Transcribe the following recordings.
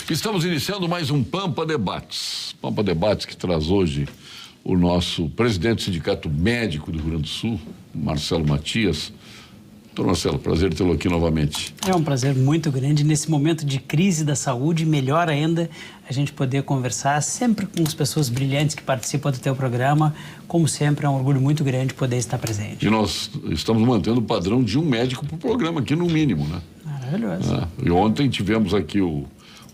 Estamos iniciando mais um Pampa Debates. Pampa Debates que traz hoje o nosso presidente do Sindicato Médico do Rio Grande do Sul, Marcelo Matias. Doutor Marcelo, prazer tê-lo aqui novamente. É um prazer muito grande nesse momento de crise da saúde, melhor ainda a gente poder conversar sempre com as pessoas brilhantes que participam do teu programa. Como sempre, é um orgulho muito grande poder estar presente. E nós estamos mantendo o padrão de um médico por programa aqui, no mínimo, né? Maravilhoso. E ontem tivemos aqui o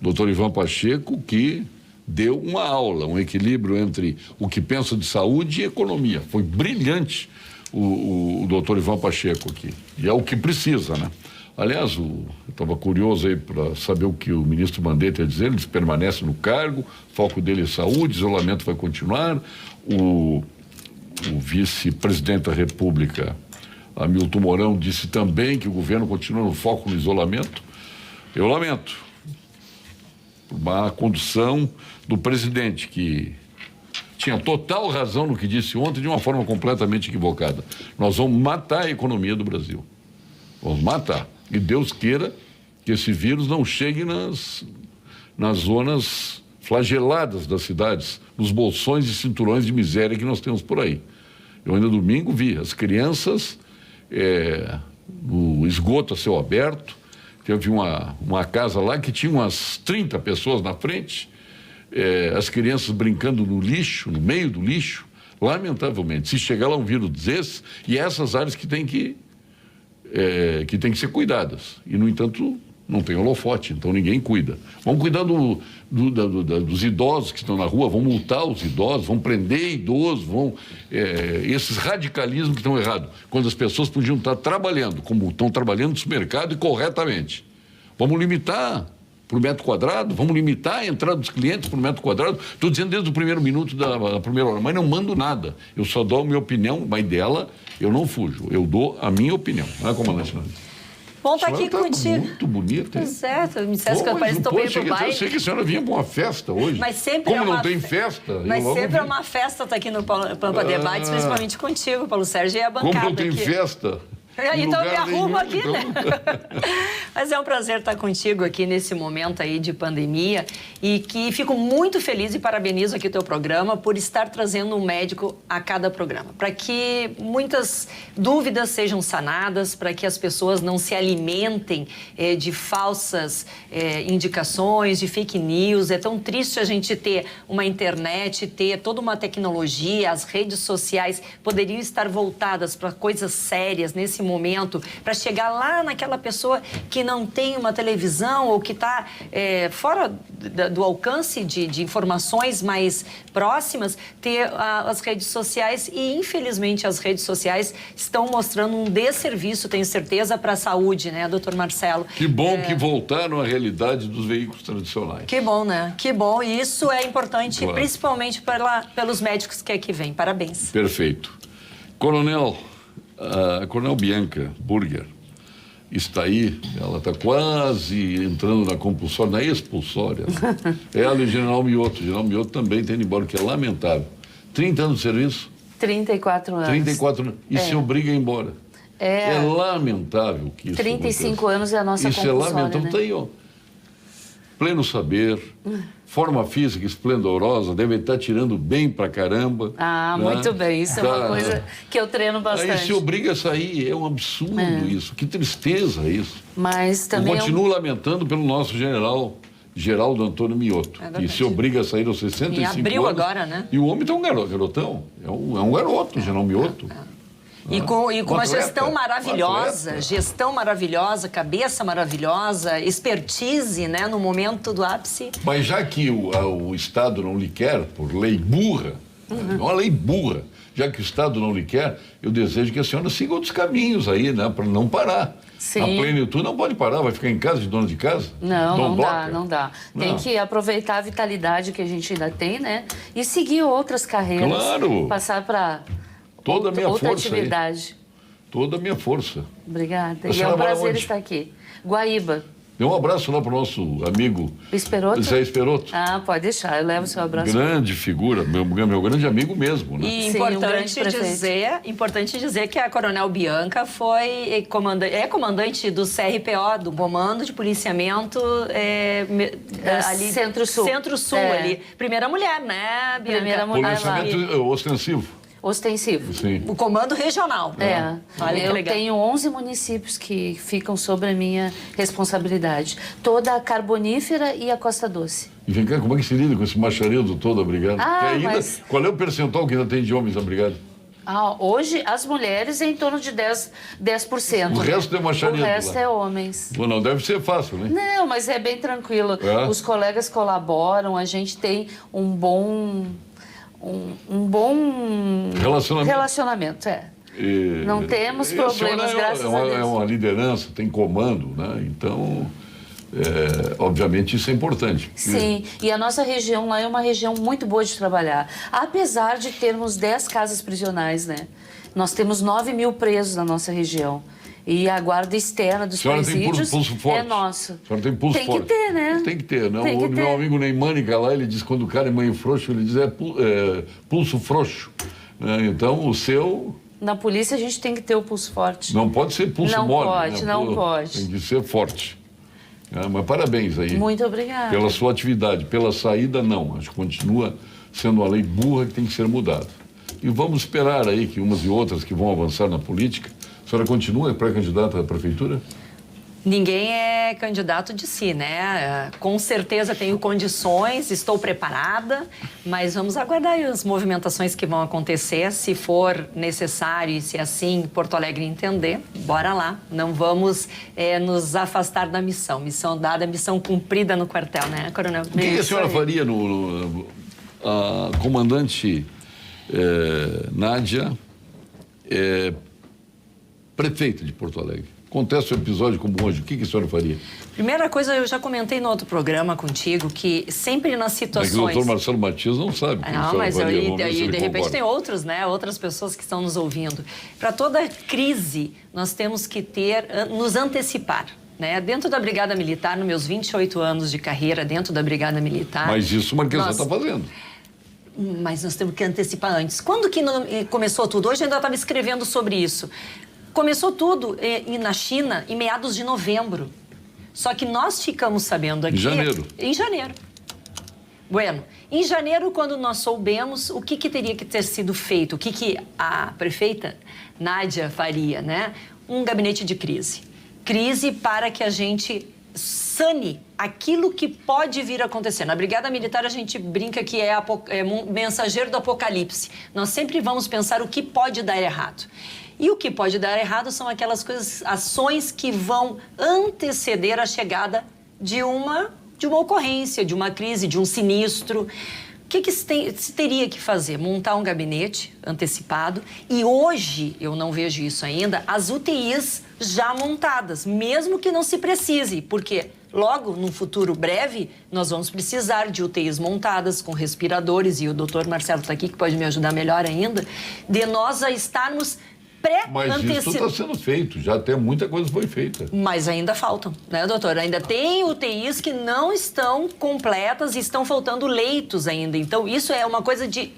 doutor Ivan Pacheco, que deu uma aula, um equilíbrio entre o que pensa de saúde e economia. Foi brilhante o doutor Ivan Pacheco aqui. E é o que precisa, né? Aliás, eu estava curioso aí para saber o que o ministro Mandetta ia dizer. Ele permanece no cargo, o foco dele é saúde, isolamento vai continuar. O vice-presidente da República, Hamilton Mourão, disse também que o governo continua no foco no isolamento. Eu lamento por uma condução do presidente que tinha total razão no que disse ontem de uma forma completamente equivocada. Nós vamos matar a economia do Brasil. Vamos matar. E Deus queira que esse vírus não chegue nas zonas flageladas das cidades, nos bolsões e cinturões de miséria que nós temos por aí. Eu ainda domingo vi as crianças no esgoto a céu aberto. Teve uma casa lá que tinha umas 30 pessoas na frente, as crianças brincando no lixo, no meio do lixo. Lamentavelmente, se chegar lá um vírus desse, e essas áreas que tem que ser cuidadas. E, no entanto, não tem holofote, então ninguém cuida. Vamos cuidar dos idosos que estão na rua, vamos multar os idosos, vamos prender idosos, esses radicalismos que estão errados, quando as pessoas podiam estar trabalhando, como estão trabalhando no supermercado e corretamente. Vamos limitar por metro quadrado, vamos limitar a entrada dos clientes por metro quadrado. Estou dizendo desde o primeiro minuto da primeira hora, mas não mando nada. Eu só dou a minha opinião, mas dela eu não fujo. Eu dou a minha opinião. Não é, comandante? Bom estar aqui contigo. Muito bonita. Pois é, me disseste que eu parece que estou bem pro baile. Eu sei que a senhora vinha para uma festa hoje. Mas sempre Como não tem festa? Mas sempre é uma festa estar aqui no Pampa Debates, principalmente contigo, Paulo Sérgio, e a bancada. Como não tem aqui. Festa? Então eu me arrumo aqui, né? Mas é um prazer estar contigo aqui nesse momento aí de pandemia e que fico muito feliz e parabenizo aqui o teu programa por estar trazendo um médico a cada programa, para que muitas dúvidas sejam sanadas, para que as pessoas não se alimentem de falsas indicações, de fake news. É tão triste a gente ter uma internet, ter toda uma tecnologia, as redes sociais poderiam estar voltadas para coisas sérias nesse momento, para chegar lá naquela pessoa que não tem uma televisão ou que está fora do alcance de informações mais próximas, ter as redes sociais. E, infelizmente, as redes sociais estão mostrando um desserviço, tenho certeza, para a saúde, né, doutor Marcelo? Que bom que voltaram à realidade dos veículos tradicionais. Que bom, né? Que bom. E isso é importante, claro, principalmente pelos médicos que aqui vêm. Parabéns. Perfeito. Coronel, a Coronel Bianca Burger está aí, ela está quase entrando na compulsória, na expulsória. Ela e o General Mioto. O General Mioto também tem ido embora, que é lamentável. 30 anos de serviço? 34 anos. 34 anos. E se obriga a ir embora. É lamentável que isso 35 aconteça. anos é a nossa compulsória, Isso é lamentável. né? Está aí, ó. Pleno saber, forma física esplendorosa, deve estar tirando bem pra caramba. Ah, né? Muito bem. Isso é uma coisa que eu treino bastante. Aí se obriga a sair, é um absurdo isso. Que tristeza isso. Mas também eu continuo lamentando pelo nosso Geraldo Antônio Mioto, que se obriga a sair aos 65 anos. Em abril agora, né? E o homem tá um garotão. É um garoto, o General Mioto. E com uma gestão maravilhosa, cabeça maravilhosa, expertise, né, no momento do ápice. Mas já que o Estado não lhe quer, por lei burra, uma lei burra, já que o Estado não lhe quer, eu desejo que a senhora siga outros caminhos aí, né, para não parar. Sim. A plenitude não pode parar, vai ficar em casa de dona de casa? Não dá. Tem que aproveitar a vitalidade que a gente ainda tem, né, e seguir outras carreiras. Claro. Passar para toda a minha outra força atividade. Toda a minha força. Obrigada. E é um prazer estar aqui. Guaíba. Dê um abraço lá para o nosso amigo Esperoto? Zé Esperoto. Ah, pode deixar, eu levo o seu abraço. Grande figura, meu grande amigo mesmo, né? E Sim, um grande prefeito. importante dizer que a Coronel Bianca é comandante do CRPO, do Comando de Policiamento ali, Centro-Sul. Centro-Sul ali. Primeira mulher, né, Bianca? Primeira mulher lá. Policiamento ostensivo. Ostensivo. Sim. O comando regional. Olha que Eu legal. tenho 11 municípios que ficam sob a minha responsabilidade. Toda a Carbonífera e a Costa Doce. E vem cá, como é que se lida com esse macharedo todo, obrigado? Mas... Qual é o percentual que ainda tem de homens, obrigado? Hoje, as mulheres em torno de 10%. O resto é macharedo. O resto lá. é homens. Bom, não deve ser fácil, né? Não, mas é bem tranquilo. É? Os colegas colaboram, a gente tem um bom relacionamento, E, Não temos e problemas, graças a Deus. É uma liderança, tem comando, né? Então, obviamente, isso é importante. Sim, e a nossa região lá é uma região muito boa de trabalhar. Apesar de termos 10 casas prisionais, né? Nós temos 9 mil presos na nossa região. E a guarda externa dos presídios tem pulso forte. é nosso. A senhora tem pulso forte. Tem que ter, né? Tem que ter, né? Tem que ter. Meu amigo Neymânica lá, ele diz quando o cara é manho frouxo, ele diz pulso frouxo. Né? Então, o seu... Na polícia a gente tem que ter o pulso forte. Não pode ser pulso Não mole. pode, né? não pode. Tem que ser forte. Mas parabéns aí. Muito obrigada. Pela sua atividade. Pela saída, não. Acho que continua sendo uma lei burra que tem que ser mudada. E vamos esperar aí que umas e outras que vão avançar na política. A senhora continua pré-candidata à prefeitura? Ninguém é candidato de si, né? Com certeza tenho condições, estou preparada, mas vamos aguardar aí as movimentações que vão acontecer. Se for necessário e se assim Porto Alegre entender, bora lá. Não vamos nos afastar da missão. Missão dada, missão cumprida no quartel, né, Coronel? O que a senhora faria a comandante Nádia, prefeita de Porto Alegre? Acontece um episódio como hoje, o que a senhora faria? Primeira coisa, eu já comentei no outro programa contigo, que sempre nas situações... É que o doutor Marcelo Matias não sabe o que a senhora mas faria. aí, de repente tem outros, né? Outras pessoas que estão nos ouvindo. Para toda crise, nós temos que nos antecipar. Né? Dentro da Brigada Militar, nos meus 28 anos de carreira dentro da Brigada Militar... Mas isso o Marquesã está fazendo. Mas nós temos que antecipar antes. Quando que começou tudo? Hoje eu ainda estava escrevendo sobre isso. Começou tudo na China em meados de novembro. Só que nós ficamos sabendo aqui... Em janeiro. Em janeiro. Bueno, em janeiro, quando nós soubemos o que teria que ter sido feito, o que a prefeita Nádia faria, né? Um gabinete de crise. Crise para que a gente sane aquilo que pode vir a acontecer. Na Brigada Militar, a gente brinca que é mensageiro do apocalipse. Nós sempre vamos pensar o que pode dar errado. E o que pode dar errado são aquelas ações que vão anteceder a chegada de uma ocorrência, de uma crise, de um sinistro. O que se teria que fazer? Montar um gabinete antecipado. E hoje, eu não vejo isso ainda, as UTIs já montadas, mesmo que não se precise, porque logo, num futuro breve, nós vamos precisar de UTIs montadas, com respiradores, e o doutor Marcelo está aqui, que pode me ajudar melhor ainda, de nós a estarmos Mas isso está sendo feito, já até muita coisa foi feita. Mas ainda faltam, né, doutor? Ainda tem UTIs que não estão completas e estão faltando leitos ainda. Então, isso é uma coisa de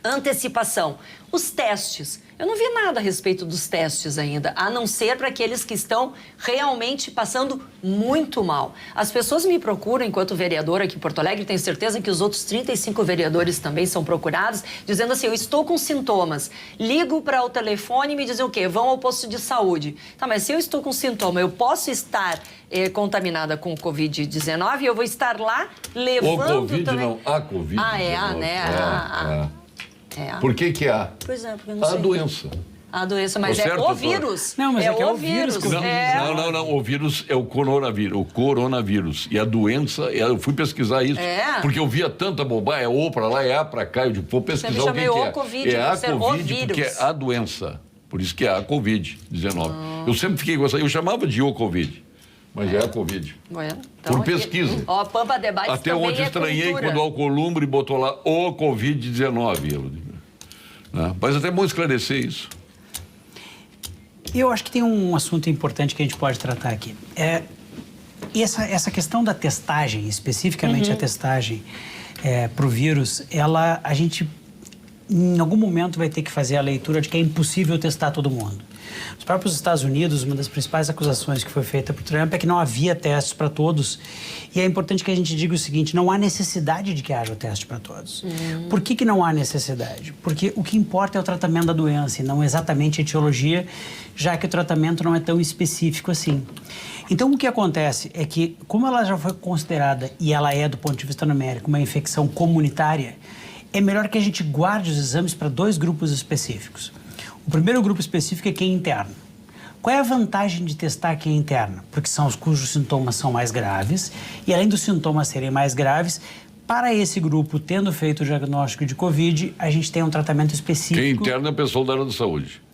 antecipação. Os testes. Eu não vi nada a respeito dos testes ainda, a não ser para aqueles que estão realmente passando muito mal. As pessoas me procuram enquanto vereadora aqui em Porto Alegre, tenho certeza que os outros 35 vereadores também são procurados, dizendo assim, eu estou com sintomas. Ligo para o telefone e me dizem o quê? Vão ao posto de saúde. Tá, mas se eu estou com sintoma, eu posso estar contaminada com o Covid-19 e eu vou estar lá levando o Covid também... não, a Covid-19. Né? Por que há? Pois é, porque eu não a sei. doença. A doença, mas certo, o vírus. Não, mas é que é o vírus. Não. O vírus é o coronavírus. E a doença, eu fui pesquisar isso. Porque eu via tanta bobagem, é O para lá, é A para cá. Eu vou pesquisar o que é. COVID, é a Covid porque é a doença. Por isso que é a Covid-19. Eu sempre fiquei com essa... Eu chamava de o Covid. Mas é a Covid. Então, por pesquisa. Ó, Pampa Debate até ontem estranhei cultura. quando o Alcolumbre botou lá o Covid-19. Mas até é bom esclarecer isso. Eu acho que tem um assunto importante que a gente pode tratar aqui. essa questão da testagem, especificamente a testagem para o vírus, a gente em algum momento vai ter que fazer a leitura de que é impossível testar todo mundo. Nos próprios Estados Unidos, uma das principais acusações que foi feita por Trump é que não havia testes para todos. E é importante que a gente diga o seguinte, não há necessidade de que haja o teste para todos. Por que não há necessidade? Porque o que importa é o tratamento da doença e não exatamente a etiologia, já que o tratamento não é tão específico assim. Então, o que acontece é que, como ela já foi considerada, e ela é, do ponto de vista numérico, uma infecção comunitária, é melhor que a gente guarde os exames para 2 grupos específicos. O primeiro grupo específico é quem é interno. Qual é a vantagem de testar quem é interno? Porque são os cujos sintomas são mais graves e, além dos sintomas serem mais graves, para esse grupo, tendo feito o diagnóstico de Covid, a gente tem um tratamento específico. Quem é interno é a pessoa da área da saúde.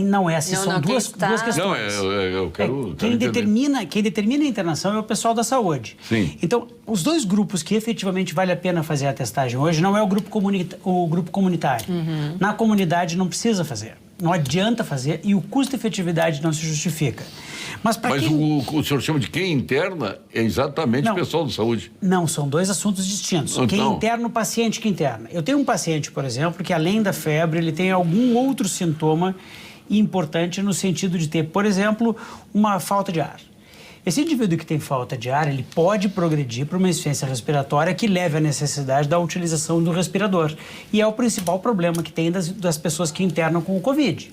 Não é assim, são duas questões. Não, eu quero quem determina a internação é o pessoal da saúde. Sim. Então, os 2 grupos que efetivamente vale a pena fazer a testagem hoje não é o grupo comunitário. Na comunidade não precisa fazer, não adianta fazer e o custo-efetividade não se justifica. Mas o senhor chama de quem interna é exatamente o pessoal da saúde. Não, são 2 assuntos distintos. Então, quem interna, o paciente que interna. Eu tenho um paciente, por exemplo, que além da febre, ele tem algum outro sintoma importante no sentido de ter, por exemplo, uma falta de ar. Esse indivíduo que tem falta de ar, ele pode progredir para uma insuficiência respiratória que leve à necessidade da utilização do respirador. E é o principal problema que tem das pessoas que internam com o Covid.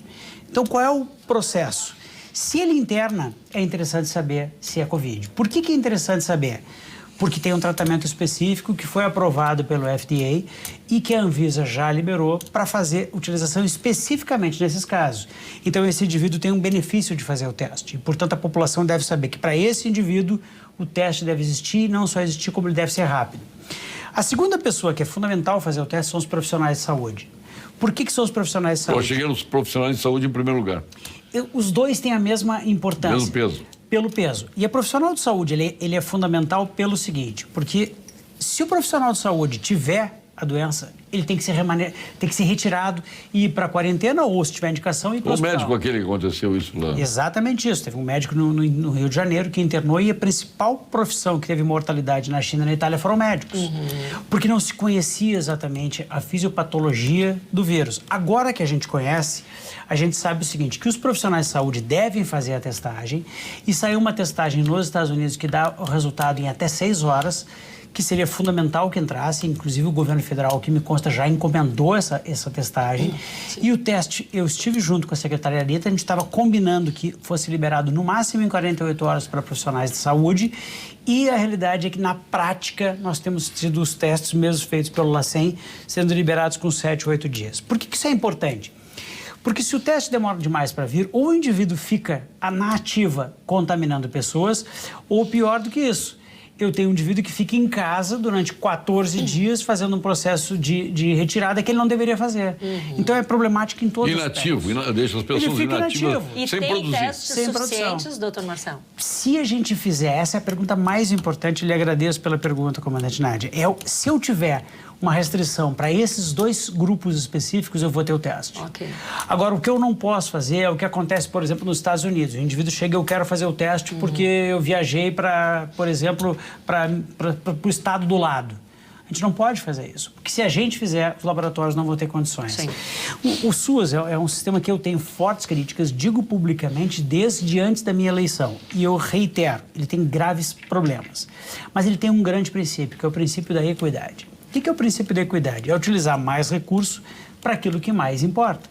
Então, qual é o processo? Se ele interna, é interessante saber se é Covid. Por que é interessante saber? Porque tem um tratamento específico que foi aprovado pelo FDA e que a Anvisa já liberou para fazer utilização especificamente nesses casos. Então, esse indivíduo tem um benefício de fazer o teste. E, portanto, a população deve saber que para esse indivíduo o teste deve existir e não só existir, como ele deve ser rápido. A segunda pessoa que é fundamental fazer o teste são os profissionais de saúde. Por que são os profissionais de saúde? Eu cheguei nos profissionais de saúde em primeiro lugar. Os 2 têm a mesma importância. Mesmo peso. Pelo peso. E a profissional de saúde, ele é fundamental pelo seguinte, porque se o profissional de saúde tiver a doença, ele tem que ser retirado e ir para a quarentena ou, se tiver indicação, ir para o hospital. O médico aquele que aconteceu isso lá. Exatamente isso. Teve um médico no Rio de Janeiro que internou e a principal profissão que teve mortalidade na China e na Itália foram médicos. Porque não se conhecia exatamente a fisiopatologia do vírus. Agora que a gente conhece, a gente sabe o seguinte, que os profissionais de saúde devem fazer a testagem e saiu uma testagem nos Estados Unidos que dá o resultado em até 6 horas, que seria fundamental que entrasse, inclusive o governo federal, que me consta, já encomendou essa testagem. E o teste, eu estive junto com a secretária Anitta, a gente estava combinando que fosse liberado no máximo em 48 horas para profissionais de saúde, e a realidade é que, na prática, nós temos tido os testes mesmo feitos pelo LACEN sendo liberados com 7 ou 8 dias. Por que isso é importante? Porque se o teste demora demais para vir, ou o indivíduo fica na ativa contaminando pessoas, ou pior do que isso, eu tenho um indivíduo que fica em casa durante 14 dias fazendo um processo de retirada que ele não deveria fazer. Então é problemático em todos os aspectos. Deixa as pessoas inativas sem produzir. E tem testes suficientes, doutor Marcelo? Se a gente fizer, essa é a pergunta mais importante, lhe agradeço pela pergunta, comandante Nádia. Se eu tiver uma restrição para esses 2 grupos específicos, eu vou ter o teste. Okay. Agora, o que eu não posso fazer é o que acontece, por exemplo, nos Estados Unidos. O indivíduo chega e eu quero fazer o teste porque eu viajei para, por exemplo, para o estado do lado. A gente não pode fazer isso, porque se a gente fizer, os laboratórios não vão ter condições. Sim. O SUS é um sistema que eu tenho fortes críticas, digo publicamente desde antes da minha eleição. E eu reitero, ele tem graves problemas. Mas ele tem um grande princípio, que é o princípio da equidade. O que é o princípio da equidade? É utilizar mais recurso para aquilo que mais importa.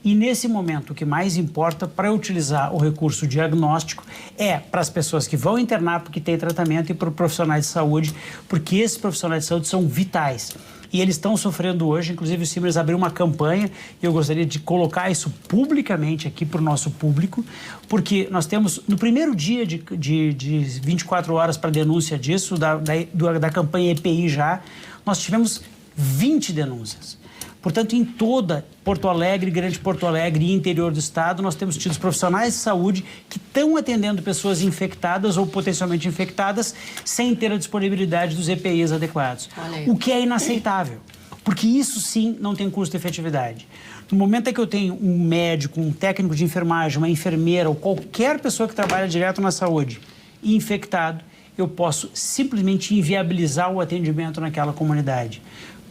E nesse momento, o que mais importa para utilizar o recurso diagnóstico é para as pessoas que vão internar porque tem tratamento e para os profissionais de saúde, porque esses profissionais de saúde são vitais. E eles estão sofrendo hoje, inclusive o Simers abriu uma campanha, e eu gostaria de colocar isso publicamente aqui para o nosso público, porque nós temos, no primeiro dia de 24 horas para denúncia disso, da campanha EPI já, nós tivemos 20 denúncias. Portanto, em toda Porto Alegre, Grande Porto Alegre e interior do estado, nós temos tido profissionais de saúde que estão atendendo pessoas infectadas ou potencialmente infectadas sem ter a disponibilidade dos EPIs adequados. O que é inaceitável, porque isso sim não tem custo de efetividade. No momento em que eu tenho um médico, um técnico de enfermagem, uma enfermeira ou qualquer pessoa que trabalha direto na saúde infectado, eu posso simplesmente inviabilizar o atendimento naquela comunidade.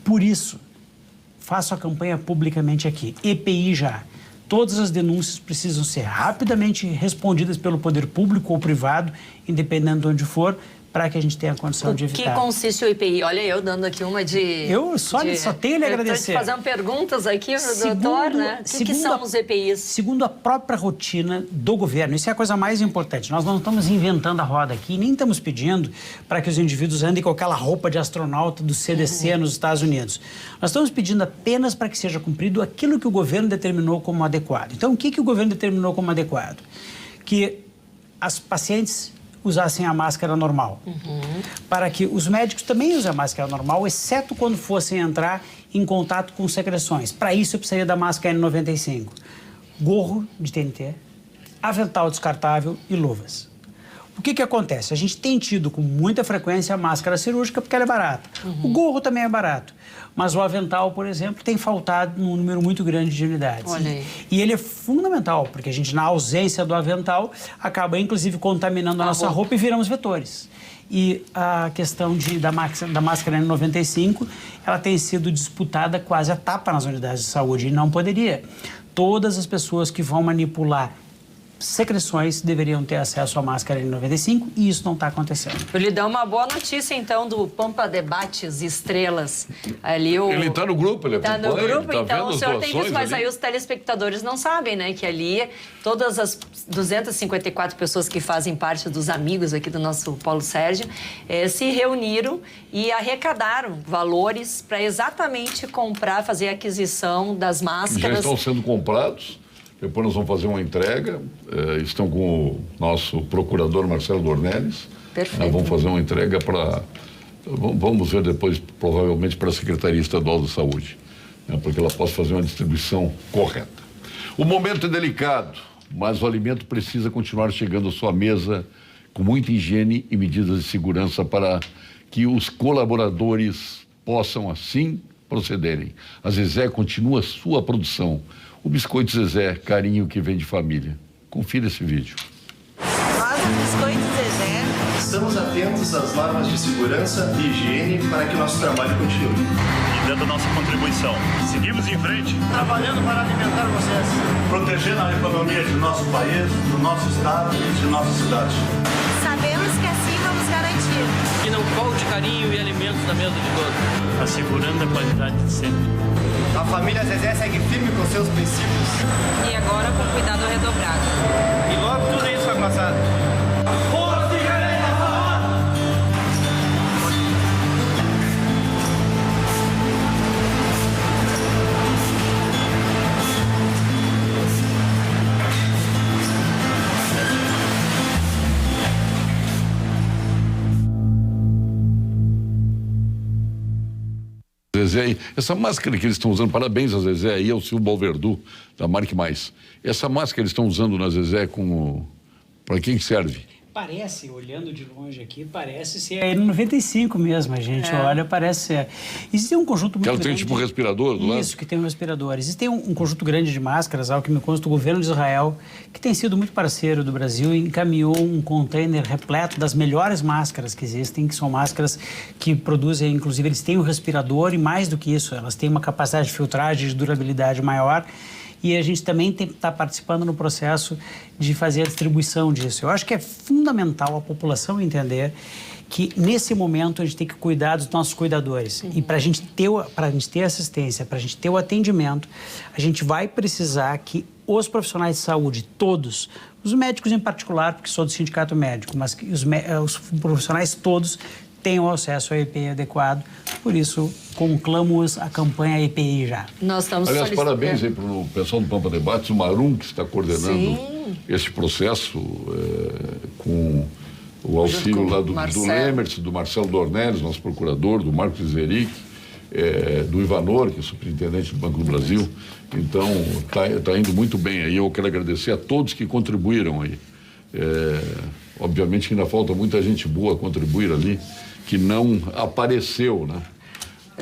Por isso, faço a campanha publicamente aqui. EPI já. Todas as denúncias precisam ser rapidamente respondidas pelo poder público ou privado, independente de onde for, para que a gente tenha a condição de evitar. O que consiste o EPI? Olha, eu dando aqui uma de... Eu só tenho a lhe agradecer. Estou te fazendo perguntas aqui para o doutor, né? O que são os EPIs? Segundo a própria rotina do governo, isso é a coisa mais importante. Nós não estamos inventando a roda aqui, nem estamos pedindo para que os indivíduos andem com aquela roupa de astronauta do CDC nos Estados Unidos. Nós estamos pedindo apenas para que seja cumprido aquilo que o governo determinou como adequado. Então, o que o governo determinou como adequado? Que as pacientes usassem a máscara normal, para que os médicos também usem a máscara normal, exceto quando fossem entrar em contato com secreções. Para isso, eu precisaria da máscara N95. Gorro de TNT, avental descartável e luvas. O que acontece? A gente tem tido com muita frequência a máscara cirúrgica porque ela é barata. O gorro também é barato. Mas o avental, por exemplo, tem faltado num número muito grande de unidades. Olha aí. E ele é fundamental, porque a gente, na ausência do avental, acaba, inclusive, contaminando a nossa roupa e viramos vetores. E a questão da máscara N95, ela tem sido disputada quase a tapa nas unidades de saúde, e não poderia. Todas as pessoas que vão manipular secreções deveriam ter acesso à máscara N95 e isso não está acontecendo. Eu lhe dou uma boa notícia, então, do Pampa Debates Estrelas. Ali Ele está no grupo, ele está no grupo, tá então o senhor tem visto, mas ali. aí os telespectadores não sabem, né? Que ali todas as 254 pessoas que fazem parte dos amigos aqui do nosso Paulo Sérgio se reuniram e arrecadaram valores para exatamente comprar, fazer a aquisição das máscaras. Já estão sendo comprados. Depois nós vamos fazer uma entrega. Estão com o nosso procurador Marcelo Dornelles. Perfeito. Nós vamos fazer uma entrega para... Vamos ver depois, provavelmente, para a Secretaria Estadual da Saúde, né, para que ela possa fazer uma distribuição correta. O momento é delicado, mas o alimento precisa continuar chegando à sua mesa com muita higiene e medidas de segurança para que os colaboradores possam, assim, procederem. A Zezé continua sua produção. O Biscoito Zezé, carinho que vem de família. Confira esse vídeo. Nós, o Biscoito Zezé, estamos atentos às normas de segurança e higiene para que o nosso trabalho continue. E dando a nossa contribuição. Seguimos em frente. Trabalhando para alimentar vocês. Protegendo a economia de nosso país, do nosso estado e de nossa cidade. sabemos que assim vamos garantir que não falte carinho e alimentos na mesa de todos, assegurando a qualidade de sempre. A família Zezé segue firme com seus princípios. E agora com cuidado redobrado. E logo tudo isso vai passar. Zezé, essa máscara que eles estão usando, parabéns a Zezé e ao Silvio Balverdu, da Marque Mais. Essa máscara que eles estão usando na Zezé para quem serve? Parece, olhando de longe aqui, parece ser a N95 mesmo, a gente olha, parece ser. Existe um conjunto muito grande... Que ela tem tipo um respirador do lado? Isso, que tem um respirador. Existe um conjunto grande de máscaras, ao que me consta, o governo de Israel, que tem sido muito parceiro do Brasil, encaminhou um container repleto das melhores máscaras que existem, que são máscaras que produzem, inclusive, eles têm um respirador e mais do que isso, elas têm uma capacidade de filtragem, de durabilidade maior. E a gente também está participando no processo de fazer a distribuição disso. Eu acho que é fundamental a população entender que, nesse momento, a gente tem que cuidar dos nossos cuidadores. E para a gente ter assistência, para a gente ter o atendimento, a gente vai precisar que os profissionais de saúde, todos, os médicos em particular, porque sou do sindicato médico, mas que os profissionais todos tenham acesso ao EPI adequado. Por isso, conclamos a campanha EPI já. Nós estamos Aliás, parabéns aí para o pessoal do Pampa Debates, o Marum, que está coordenando esse processo com o auxílio lá do Lemers, do Marcelo Dornelles, nosso procurador, do Marcos Zeric, do Ivanor, que é superintendente do Banco do Brasil. Então, está indo muito bem aí. Eu quero agradecer a todos que contribuíram aí. Obviamente que ainda falta muita gente boa a contribuir ali, que não apareceu, né?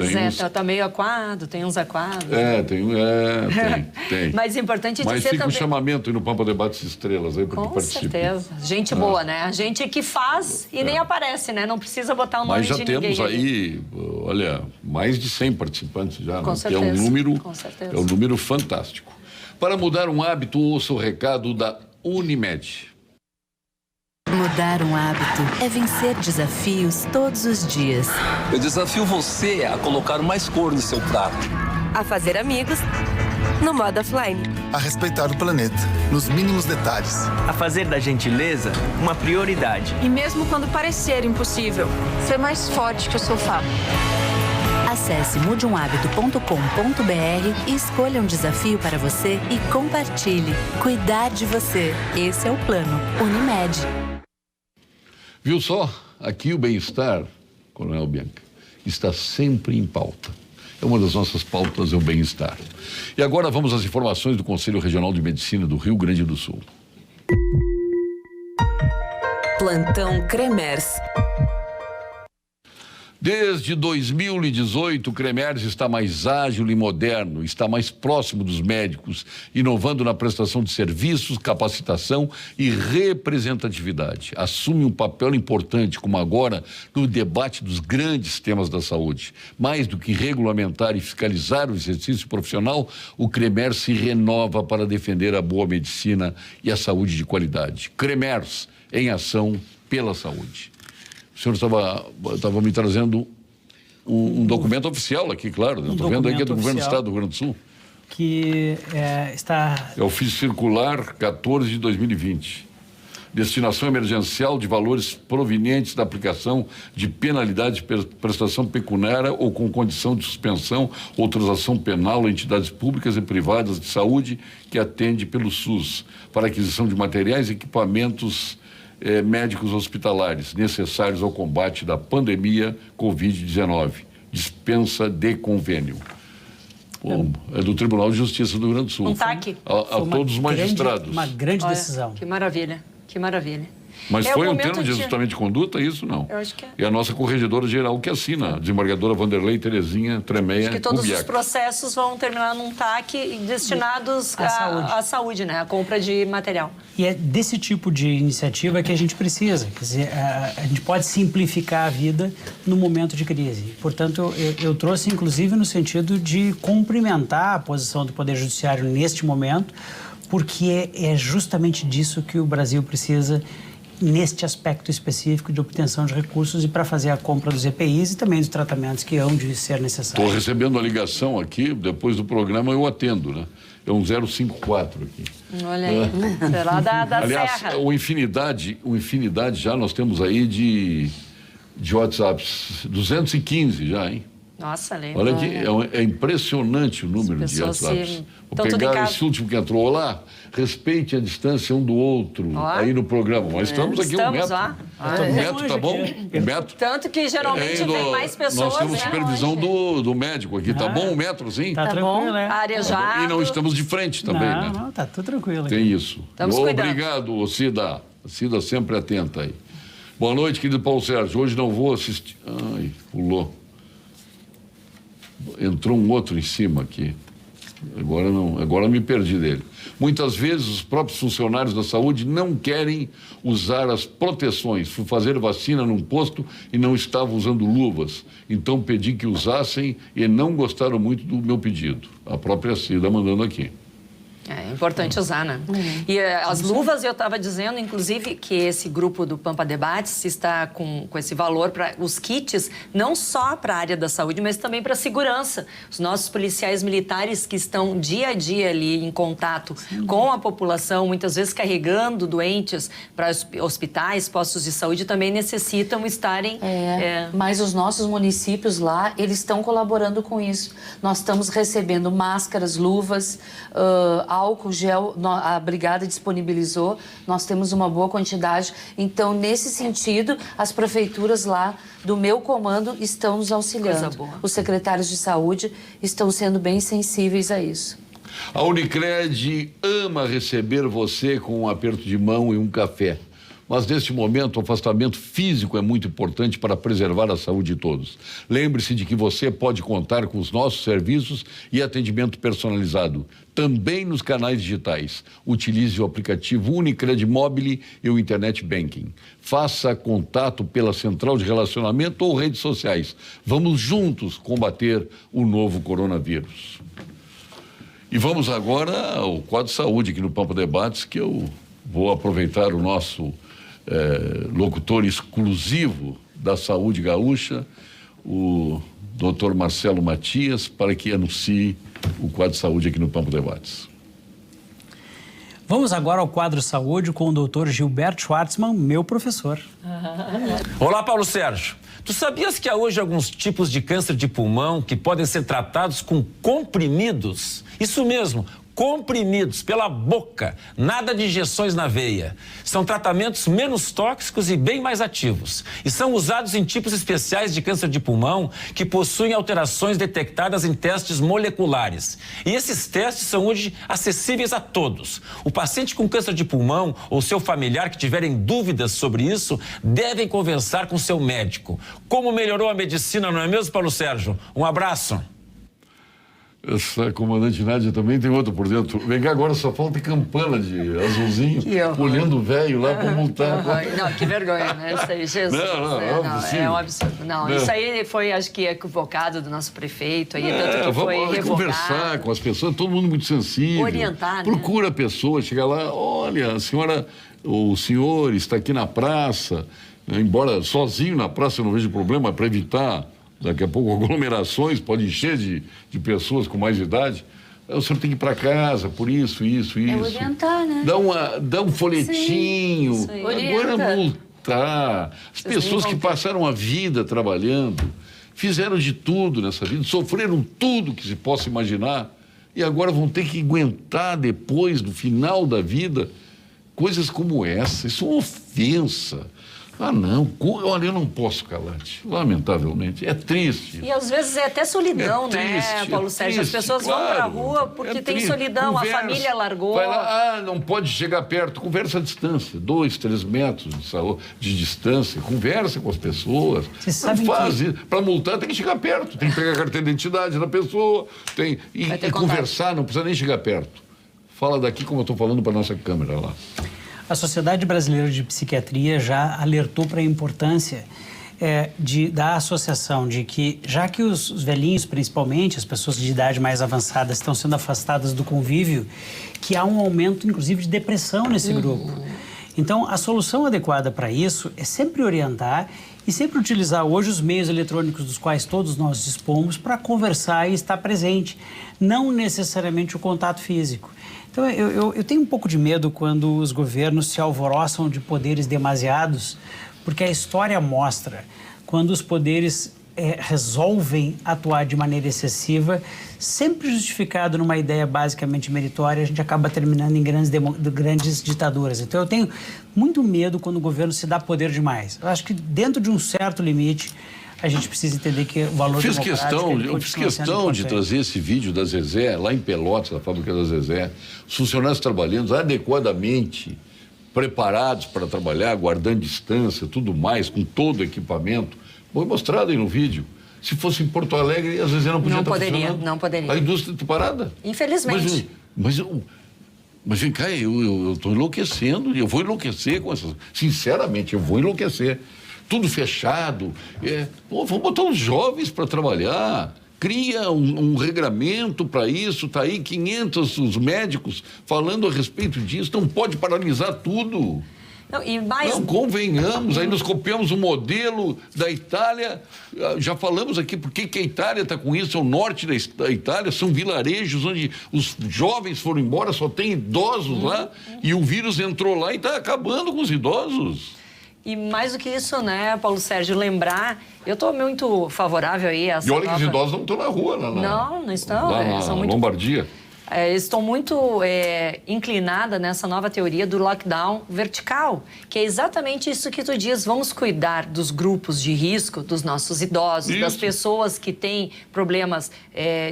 Zé, tá meio aquado, tem uns aquados. Tem. Mas é importante Mas dizer fica também... o chamamento aí no Pampa Debates Estrelas aí para que Com participe. certeza. Gente boa, né? A gente que faz e nem aparece, né? Não precisa botar o nome Mas já de temos ninguém aí, olha, mais de 100 participantes já, Com né? certeza, Que é um número, com certeza. é um número fantástico. Para mudar um hábito, ouça o recado da Unimed. Mudar um hábito é vencer desafios todos os dias. Eu desafio você a colocar mais cor no seu prato. A fazer amigos no modo offline. A respeitar o planeta, nos mínimos detalhes. A fazer da gentileza uma prioridade. E mesmo quando parecer impossível, ser mais forte que o sofá. Acesse mudeumhabito.com.br e escolha um desafio para você e compartilhe. Cuidar de você. Esse é o plano Unimed. Viu só? Aqui o bem-estar, Coronel Bianca, está sempre em pauta. É uma das nossas pautas, é o bem-estar. E agora vamos às informações do Conselho Regional de Medicina do Rio Grande do Sul. Plantão Cremers. Desde 2018, o CREMERS está mais ágil e moderno, está mais próximo dos médicos, inovando na prestação de serviços, capacitação e representatividade. Assume um papel importante, como agora, no debate dos grandes temas da saúde. Mais do que regulamentar e fiscalizar o exercício profissional, o CREMERS se renova para defender a boa medicina e a saúde de qualidade. CREMERS, em ação pela saúde. O senhor estava me trazendo um documento oficial aqui, claro. Estou vendo aqui do Governo do Estado do Rio Grande do Sul. Que está... É o ofício circular 14 de 2020. Destinação emergencial de valores provenientes da aplicação de penalidade de prestação pecuniária ou com condição de suspensão ou transação penal a entidades públicas e privadas de saúde que atende pelo SUS para aquisição de materiais e equipamentos médicos hospitalares necessários ao combate da pandemia Covid-19. Dispensa de convênio. É do Tribunal de Justiça do Rio Grande do Sul. Um TAC. A todos os magistrados. Uma grande decisão. Que maravilha, que maravilha. Mas foi um termo de ajustamento de conduta, isso não? Eu acho que é. E a nossa corregedora-geral que assina, a desembargadora Vanderlei Terezinha Tremeia Acho que todos Kubiak. os processos vão terminar num TAC destinados à saúde, né? A compra de material. E é desse tipo de iniciativa que a gente precisa. Quer dizer, a gente pode simplificar a vida no momento de crise. Portanto, eu trouxe, inclusive, no sentido de cumprimentar a posição do Poder Judiciário neste momento, porque é justamente disso que o Brasil precisa neste aspecto específico de obtenção de recursos e para fazer a compra dos EPIs e também dos tratamentos que hão de ser necessários. Estou recebendo a ligação aqui, depois do programa eu atendo, né? É um 054 aqui. Olha aí, é lá da Aliás, Serra. o infinidade já nós temos aí de WhatsApps, 215 já, hein? Nossa, legal. Olha aqui, é impressionante o número de WhatsApps. Vou pegar esse último que entrou lá, respeite a distância um do outro aí no programa. Mas estamos aqui um metro. Um metro, tá bom? Um metro. Tanto que geralmente vem mais pessoas. Nós temos supervisão do médico aqui, tá bom? Um metro, sim? Tá tranquilo, né? Arejado. E não estamos de frente também, né? Não, tá tudo tranquilo. Tem isso. Estamos cuidando. Obrigado, Cida. Cida sempre atenta aí. Boa noite, querido Paulo Sérgio. Hoje não vou assistir. Ai, pulou. Entrou um outro em cima aqui. Agora me perdi dele. Muitas vezes os próprios funcionários da saúde não querem usar as proteções. Fui fazer vacina num posto e não estavam usando luvas. Então pedi que usassem e não gostaram muito do meu pedido. A própria Cida mandando aqui. É importante usar, né? E as luvas, eu estava dizendo, inclusive, que esse grupo do Pampa Debates está com esse valor para os kits, não só para a área da saúde, mas também para a segurança. Os nossos policiais militares que estão dia a dia ali em contato com a população, muitas vezes carregando doentes para hospitais, postos de saúde, também necessitam estarem... Mas os nossos municípios lá, eles estão colaborando com isso. Nós estamos recebendo máscaras, luvas, álcool gel, a brigada disponibilizou, nós temos uma boa quantidade. Então, nesse sentido, as prefeituras lá do meu comando estão nos auxiliando. Coisa boa. Os secretários de saúde estão sendo bem sensíveis a isso. A Unicred ama receber você com um aperto de mão e um café. Mas, neste momento, o afastamento físico é muito importante para preservar a saúde de todos. Lembre-se de que você pode contar com os nossos serviços e atendimento personalizado, também nos canais digitais. Utilize o aplicativo Unicred Mobile e o Internet Banking. Faça contato pela central de relacionamento ou redes sociais. Vamos juntos combater o novo coronavírus. E vamos agora ao quadro de saúde aqui no Pampa Debates, que eu vou aproveitar o nosso locutor exclusivo da saúde gaúcha, o Dr. Marcelo Matias, para que anuncie o quadro de saúde aqui no Pampa Debates. Vamos agora ao quadro saúde com o Dr. Gilberto Schwartzman, meu professor. Olá, Paulo Sérgio. Tu sabias que há hoje alguns tipos de câncer de pulmão que podem ser tratados com comprimidos? Isso mesmo, comprimidos pela boca, nada de injeções na veia. São tratamentos menos tóxicos e bem mais ativos. E são usados em tipos especiais de câncer de pulmão que possuem alterações detectadas em testes moleculares. E esses testes são hoje acessíveis a todos. O paciente com câncer de pulmão ou seu familiar que tiverem dúvidas sobre isso devem conversar com seu médico. Como melhorou a medicina, não é mesmo, Paulo Sérgio? Um abraço. Essa comandante Nádia também tem outra por dentro. Vem cá, agora só falta campana de azulzinho, olhando o velho lá para multar. Não, que vergonha, né? Isso aí, Jesus. Não, é um absurdo. Não, isso aí foi, acho que, equivocado do nosso prefeito. Aí, tanto que foi revogado. Conversar com as pessoas, todo mundo muito sensível. Orientar, né? Procura a pessoa, chega lá, olha, a senhora, o senhor está aqui na praça, embora sozinho na praça eu não vejo problema, para evitar... Daqui a pouco aglomerações, pode encher de pessoas com mais idade. O senhor tem que ir para casa, por isso. É orientar, né? Dá um folhetinho. Sim, agora multar. As pessoas que passaram a vida trabalhando, fizeram de tudo nessa vida, sofreram tudo que se possa imaginar e agora vão ter que aguentar depois, no final da vida, coisas como essa. Isso é uma ofensa. Ah, não. Olha, eu não posso calar-te. Lamentavelmente. É triste. E às vezes é até solidão, né, Paulo Sérgio? As pessoas vão para a rua porque tem solidão, a família largou. Vai lá, não pode chegar perto. Conversa à distância. 2, 3 metros de distância. Conversa com as pessoas. Você sabe Para multar tem que chegar perto. Tem que pegar a carteira de identidade da pessoa. E conversar, não precisa nem chegar perto. Fala daqui como eu estou falando para a nossa câmera lá. A Sociedade Brasileira de Psiquiatria já alertou para a importância da associação, de que, já que os velhinhos, principalmente, as pessoas de idade mais avançada, estão sendo afastadas do convívio, que há um aumento, inclusive, de depressão nesse grupo. Então, a solução adequada para isso é sempre orientar e sempre utilizar hoje os meios eletrônicos dos quais todos nós dispomos para conversar e estar presente, não necessariamente o contato físico. Então, eu tenho um pouco de medo quando os governos se alvoroçam de poderes demasiados, porque a história mostra, quando os poderes resolvem atuar de maneira excessiva, sempre justificado numa ideia basicamente meritória, a gente acaba terminando em grandes ditaduras. Então, eu tenho muito medo quando o governo se dá poder demais. Eu acho que dentro de um certo limite, a gente precisa entender que o valor democrático... Eu fiz questão de trazer esse vídeo da Zezé, lá em Pelotas, na fábrica da Zezé, os funcionários trabalhando adequadamente, preparados para trabalhar, guardando distância, tudo mais, com todo o equipamento. Foi mostrado aí no vídeo. Se fosse em Porto Alegre, a Zezé não podia estar funcionando. Não poderia. A indústria está parada. Infelizmente. Mas vem cá, eu estou enlouquecendo, eu vou enlouquecer com essas... Sinceramente, eu vou enlouquecer. Tudo fechado. Vamos botar os jovens para trabalhar. Cria um regramento para isso. Está aí 500 os médicos falando a respeito disso. Não pode paralisar tudo. Não, convenhamos. Aí nós copiamos o modelo da Itália. Já falamos aqui por que a Itália está com isso. É o norte da Itália. São vilarejos onde os jovens foram embora, só tem idosos lá. E o vírus entrou lá e está acabando com os idosos. E mais do que isso, né, Paulo Sérgio, lembrar... Eu estou muito favorável aí a essa E olha que os idosos não estão na rua, Não estão. Lá na são muito... Lombardia. Estou muito inclinada nessa nova teoria do lockdown vertical, que é exatamente isso que tu diz. Vamos cuidar dos grupos de risco, dos nossos idosos, das pessoas que têm problemas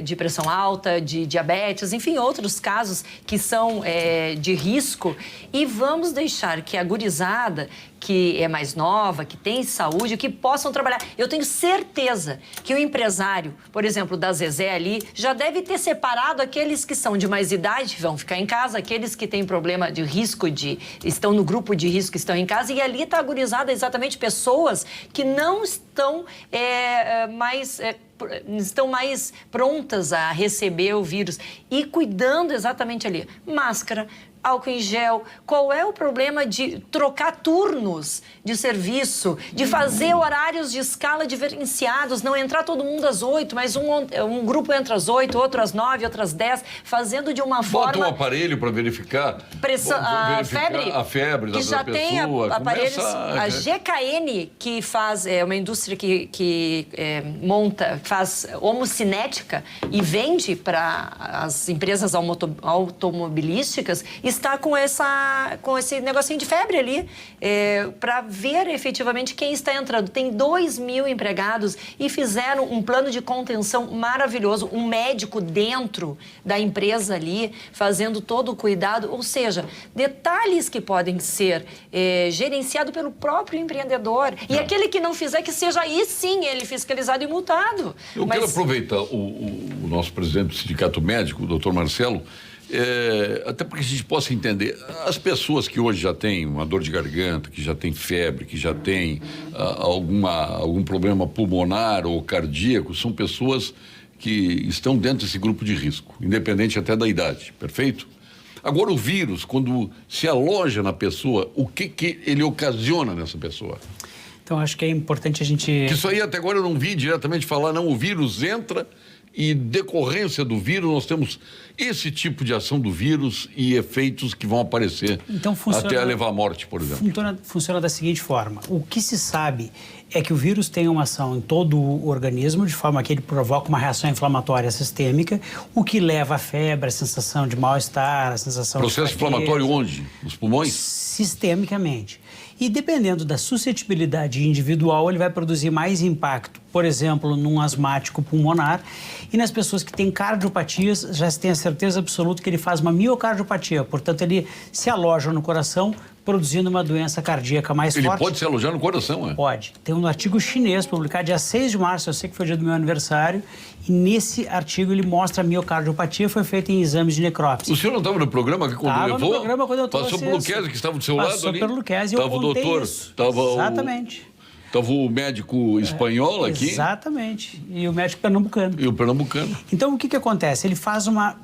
de pressão alta, de diabetes, enfim, outros casos que são de risco. E vamos deixar que a gurizada, que é mais nova, que tem saúde, que possam trabalhar. Eu tenho certeza que o empresário, por exemplo, da Zezé ali, já deve ter separado aqueles que são de mais idade, vão ficar em casa, aqueles que têm problema de risco, estão no grupo de risco, estão em casa, e ali está agorizada exatamente pessoas que não estão estão mais prontas a receber o vírus e cuidando exatamente ali. Máscara, álcool em gel. Qual é o problema de trocar turnos de serviço, de fazer horários de escala diferenciados, não entrar todo mundo às 8, mas um grupo entra às 8, outro às 9, outro às 10, fazendo de uma forma... Bota um aparelho para verificar a febre da que já pessoa. Tem aparelhos, a GKN, que faz, uma indústria que faz homocinética e vende para as empresas automobilísticas, está com esse negocinho de febre ali, para ver efetivamente quem está entrando. Tem 2.000 empregados e fizeram um plano de contenção maravilhoso, um médico dentro da empresa ali, fazendo todo o cuidado, ou seja, detalhes que podem ser gerenciados pelo próprio empreendedor. E aquele que não fizer, que seja aí sim ele fiscalizado e multado. Eu quero aproveitar o nosso presidente do Sindicato Médico, o doutor Marcelo, até para que a gente possa entender, as pessoas que hoje já têm uma dor de garganta, que já têm febre, que já têm algum problema pulmonar ou cardíaco, são pessoas que estão dentro desse grupo de risco, independente até da idade, perfeito? Agora, o vírus, quando se aloja na pessoa, o que ele ocasiona nessa pessoa? Então, acho que é importante a gente... Que isso aí até agora eu não vi diretamente falar, não, o vírus entra... E decorrência do vírus, nós temos esse tipo de ação do vírus e efeitos que vão aparecer até levar à morte, por exemplo. Funciona da seguinte forma. O que se sabe é que o vírus tem uma ação em todo o organismo, de forma que ele provoca uma reação inflamatória sistêmica, o que leva à febre, a sensação de mal-estar, a sensação de fraqueza. Inflamatório onde? Nos pulmões? Sistemicamente. E dependendo da suscetibilidade individual, ele vai produzir mais impacto, por exemplo, num asmático pulmonar. E nas pessoas que têm cardiopatias, já se tem a certeza absoluta que ele faz uma miocardiopatia. Portanto, ele se aloja no coração, produzindo uma doença cardíaca mais forte. Ele pode se alojar no coração, é? Pode. Tem um artigo chinês publicado dia 6 de março, eu sei que foi o dia do meu aniversário, e nesse artigo ele mostra a miocardiopatia, foi feita em exames de necrópsia. O senhor não estava no programa que quando levou? Estava no programa quando eu trouxe. Passou pelo Luquezzi, que estava do seu lado ali? Passou pelo Luquezzi e eu contei isso. Exatamente. Estava o médico espanhol aqui? Exatamente. E o médico pernambucano. E o pernambucano. Então, o que acontece? Ele faz uma...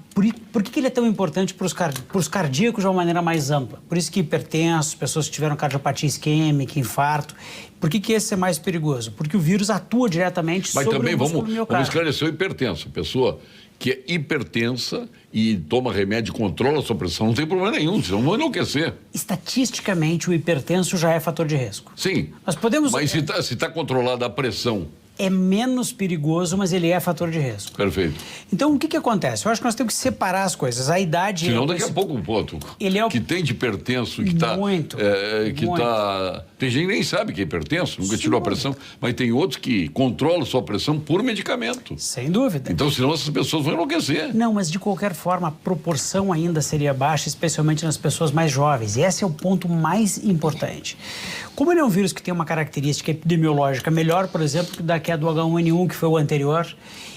Por que ele é tão importante para os cardíacos de uma maneira mais ampla? Por isso que hipertensos, pessoas que tiveram cardiopatia isquêmica, infarto. Por que esse é mais perigoso? Porque o vírus atua diretamente sobre o músculo miocárdio. Vamos esclarecer o hipertenso. A pessoa que é hipertensa e toma remédio e controla a sua pressão, não tem problema nenhum, senão vai enlouquecer. Estatisticamente, o hipertenso já é fator de risco. Sim, nós podemos... mas se tá controlada a pressão... É menos perigoso, mas ele é fator de risco. Perfeito. Então, o que acontece? Eu acho que nós temos que separar as coisas. A idade... Senão, daqui a pouco, que tem de hipertenso, que está... Muito. Tem gente que nem sabe que é hipertenso, nunca tirou a pressão, mas tem outros que controlam sua pressão por medicamento. Sem dúvida. Então, senão essas pessoas vão enlouquecer. Não, mas de qualquer forma, a proporção ainda seria baixa, especialmente nas pessoas mais jovens. E esse é o ponto mais importante. Como ele é um vírus que tem uma característica epidemiológica melhor, por exemplo, que a do H1N1, que foi o anterior,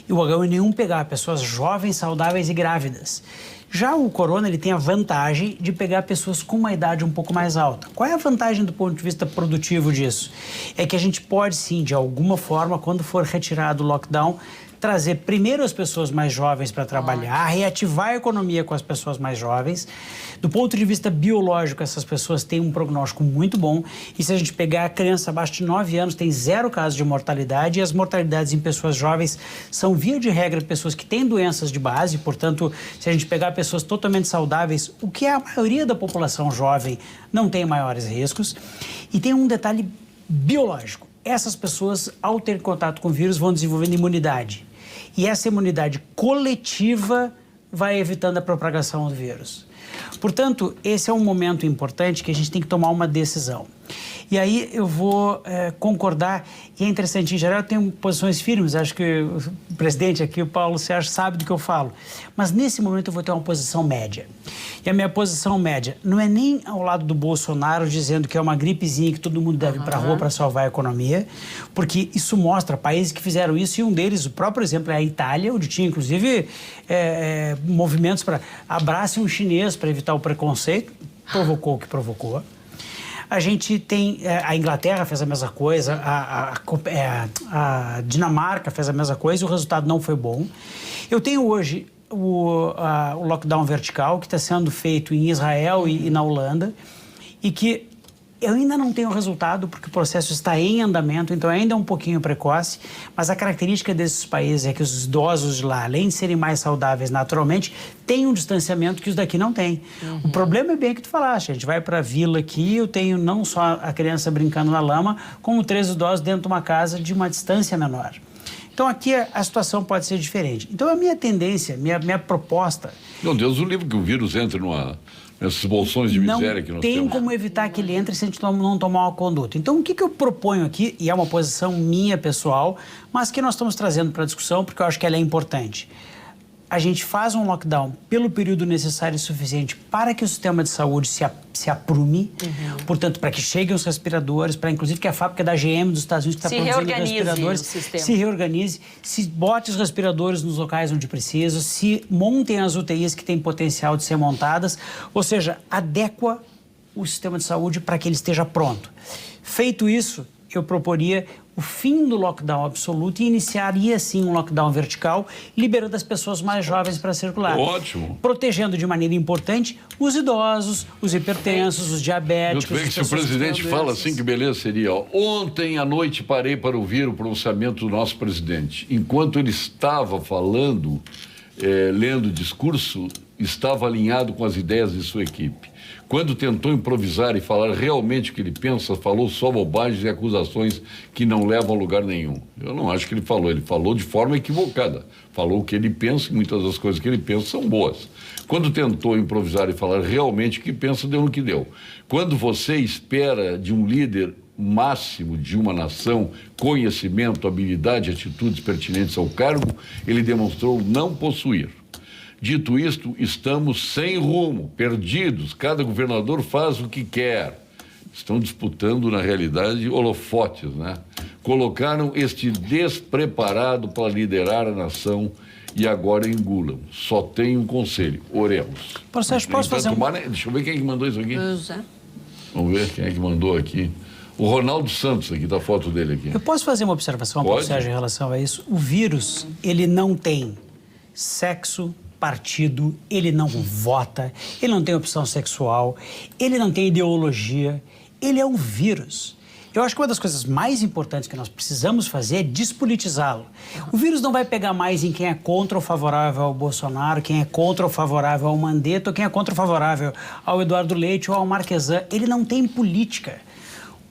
e o H1N1 pegar pessoas jovens, saudáveis e grávidas. Já o corona, ele tem a vantagem de pegar pessoas com uma idade um pouco mais alta. Qual é a vantagem do ponto de vista produtivo disso? É que a gente pode, sim, de alguma forma, quando for retirado o lockdown, trazer primeiro as pessoas mais jovens para trabalhar, reativar a economia com as pessoas mais jovens. Do ponto de vista biológico, essas pessoas têm um prognóstico muito bom. E se a gente pegar a criança abaixo de 9 anos, tem 0 casos de mortalidade. E as mortalidades em pessoas jovens são, via de regra, pessoas que têm doenças de base. Portanto, se a gente pegar pessoas totalmente saudáveis, o que é a maioria da população jovem, não tem maiores riscos. E tem um detalhe biológico. Essas pessoas, ao ter contato com o vírus, vão desenvolvendo imunidade. E essa imunidade coletiva vai evitando a propagação do vírus. Portanto, esse é um momento importante que a gente tem que tomar uma decisão. E aí eu vou concordar, e é interessante, em geral eu tenho posições firmes, acho que o presidente aqui, o Paulo Sérgio, sabe do que eu falo, mas nesse momento eu vou ter uma posição média. E a minha posição média não é nem ao lado do Bolsonaro dizendo que é uma gripezinha que todo mundo deve ir para a rua para salvar a economia, porque isso mostra países que fizeram isso, e um deles, o próprio exemplo, é a Itália, onde tinha inclusive movimentos para abracem um chinês para evitar o preconceito, provocou o que provocou. A gente tem, a Inglaterra fez a mesma coisa, a Dinamarca fez a mesma coisa e o resultado não foi bom. Eu tenho hoje o lockdown vertical que está sendo feito em Israel e na Holanda e que eu ainda não tenho resultado porque o processo está em andamento, então ainda é um pouquinho precoce, mas a característica desses países é que os idosos de lá, além de serem mais saudáveis naturalmente, têm um distanciamento que os daqui não têm. O problema é bem que tu falaste, a gente vai para a vila aqui, eu tenho não só a criança brincando na lama, como 3 idosos dentro de uma casa de uma distância menor. Então aqui a situação pode ser diferente. Então a minha tendência, minha proposta... Meu Deus, o livro que o vírus entre nessas bolsões de miséria que nós temos. Não tem como evitar que ele entre se a gente não tomar uma conduta. Então, o que eu proponho aqui, e é uma posição minha pessoal, mas que nós estamos trazendo para a discussão, porque eu acho que ela é importante. A gente faz um lockdown pelo período necessário e suficiente para que o sistema de saúde se aprume, portanto, para que cheguem os respiradores, para inclusive que a fábrica da GM dos Estados Unidos que está produzindo respiradores se reorganize, se bote os respiradores nos locais onde precisa, se montem as UTIs que têm potencial de ser montadas, ou seja, adequa o sistema de saúde para que ele esteja pronto. Feito isso, eu proporia o fim do lockdown absoluto e iniciaria, sim, um lockdown vertical, liberando as pessoas mais jovens para circular. Ótimo. Protegendo de maneira importante os idosos, os hipertensos, os diabéticos. Eu se o presidente fala assim, que beleza seria. Ó. Ontem à noite parei para ouvir o pronunciamento do nosso presidente. Enquanto ele estava falando, lendo o discurso, estava alinhado com as ideias de sua equipe. Quando tentou improvisar e falar realmente o que ele pensa, falou só bobagens e acusações que não levam a lugar nenhum. Eu não acho que ele falou de forma equivocada. Falou o que ele pensa e muitas das coisas que ele pensa são boas. Quando tentou improvisar e falar realmente o que pensa, deu no que deu. Quando você espera de um líder máximo de uma nação conhecimento, habilidade e atitudes pertinentes ao cargo, ele demonstrou não possuir. Dito isto, estamos sem rumo, perdidos. Cada governador faz o que quer. Estão disputando, na realidade, holofotes, né? Colocaram este despreparado para liderar a nação e agora engulam. Só tem um conselho, oremos. Posso fazer Deixa eu ver quem é que mandou isso aqui. José. Vamos ver quem é que mandou aqui. O Ronaldo Santos, aqui, tá a foto dele aqui. Eu posso fazer uma observação, Paulo Sérgio, em relação a isso? O vírus, ele não tem sexo, partido, ele não vota, ele não tem opção sexual, ele não tem ideologia, ele é um vírus. Eu acho que uma das coisas mais importantes que nós precisamos fazer é despolitizá-lo. O vírus não vai pegar mais em quem é contra ou favorável ao Bolsonaro, quem é contra ou favorável ao Mandetta, ou quem é contra ou favorável ao Eduardo Leite ou ao Marquesan. Ele não tem política.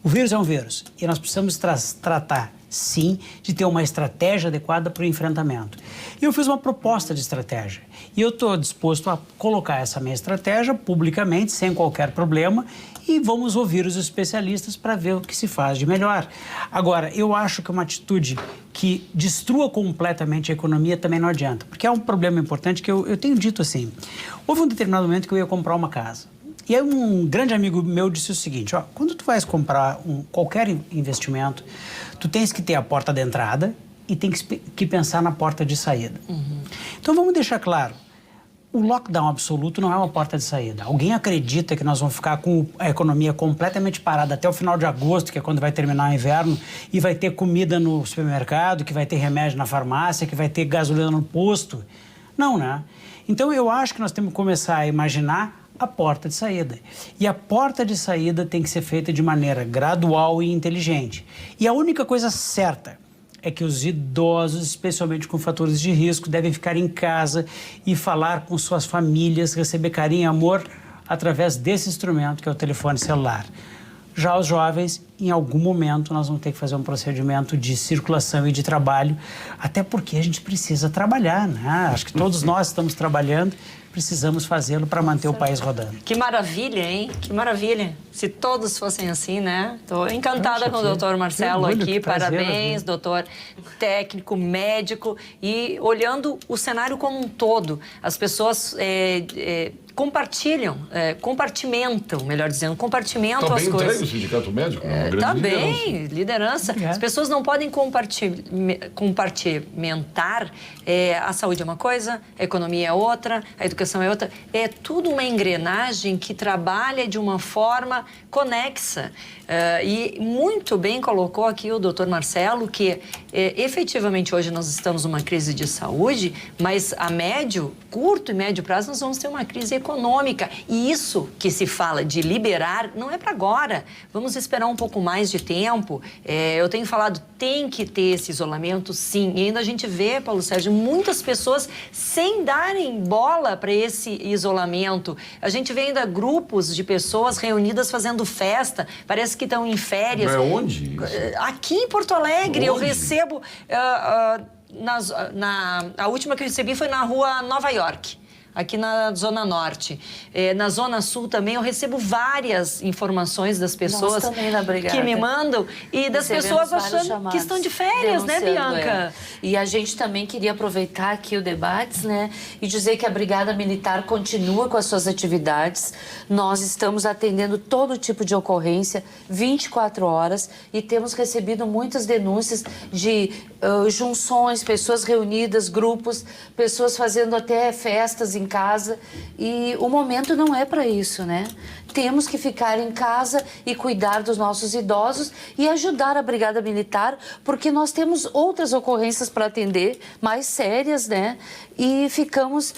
O vírus é um vírus e nós precisamos tratar, sim, de ter uma estratégia adequada para o enfrentamento. E eu fiz uma proposta de estratégia e eu estou disposto a colocar essa minha estratégia publicamente, sem qualquer problema, e vamos ouvir os especialistas para ver o que se faz de melhor. Agora, eu acho que uma atitude que destrua completamente a economia também não adianta, porque é um problema importante que eu tenho dito assim. Houve um determinado momento que eu ia comprar uma casa. E aí um grande amigo meu disse o seguinte, ó, quando tu vais comprar qualquer investimento, tu tens que ter a porta de entrada e tem que pensar na porta de saída. Então vamos deixar claro, o lockdown absoluto não é uma porta de saída. Alguém acredita que nós vamos ficar com a economia completamente parada até o final de agosto, que é quando vai terminar o inverno, e vai ter comida no supermercado, que vai ter remédio na farmácia, que vai ter gasolina no posto? Não, né? Então eu acho que nós temos que começar a imaginar a porta de saída. E a porta de saída tem que ser feita de maneira gradual e inteligente. E a única coisa certa é que os idosos, especialmente com fatores de risco, devem ficar em casa e falar com suas famílias, receber carinho e amor através desse instrumento que é o telefone celular. Já os jovens, em algum momento, nós vamos ter que fazer um procedimento de circulação e de trabalho, até porque a gente precisa trabalhar, né? Acho que todos nós estamos trabalhando, precisamos fazê-lo para manter o país rodando. Que maravilha, hein? Que maravilha. Se todos fossem assim, né? Estou encantada com o doutor Marcelo aqui. Parabéns, doutor técnico, médico. E olhando o cenário como um todo, as pessoas compartimentam, melhor dizendo, compartimentam as coisas. Entregue o sindicato médico, uma grande Tá liderança. bem, liderança. As pessoas não podem compartimentar. A saúde é uma coisa, a economia é outra, a educação é outra. É tudo uma engrenagem que trabalha de uma forma conexa. E muito bem colocou aqui o doutor Marcelo que efetivamente hoje nós estamos numa crise de saúde, mas a curto e médio prazo nós vamos ter uma crise econômica. E isso que se fala de liberar não é para agora. Vamos esperar um pouco mais de tempo. Eu tenho falado, tem que ter esse isolamento, sim. E ainda a gente vê, Paulo Sérgio, muitas pessoas sem darem bola para esse isolamento. A gente vê ainda grupos de pessoas reunidas fazendo festa, parece que estão em férias. Mas onde? Aqui em Porto Alegre. Onde? Eu recebo... a última que eu recebi foi na rua Nova York, aqui na Zona Norte. Na Zona Sul também eu recebo várias informações das pessoas que me mandam e das pessoas achando que estão de férias, né, Bianca? E a gente também queria aproveitar aqui o debate, né, e dizer que a Brigada Militar continua com as suas atividades. Nós estamos atendendo todo tipo de ocorrência 24 horas e temos recebido muitas denúncias de junções, pessoas reunidas, grupos, pessoas fazendo até festas em casa, e o momento não é para isso, né? Temos que ficar em casa e cuidar dos nossos idosos e ajudar a Brigada Militar, porque nós temos outras ocorrências para atender, mais sérias, né? E ficamos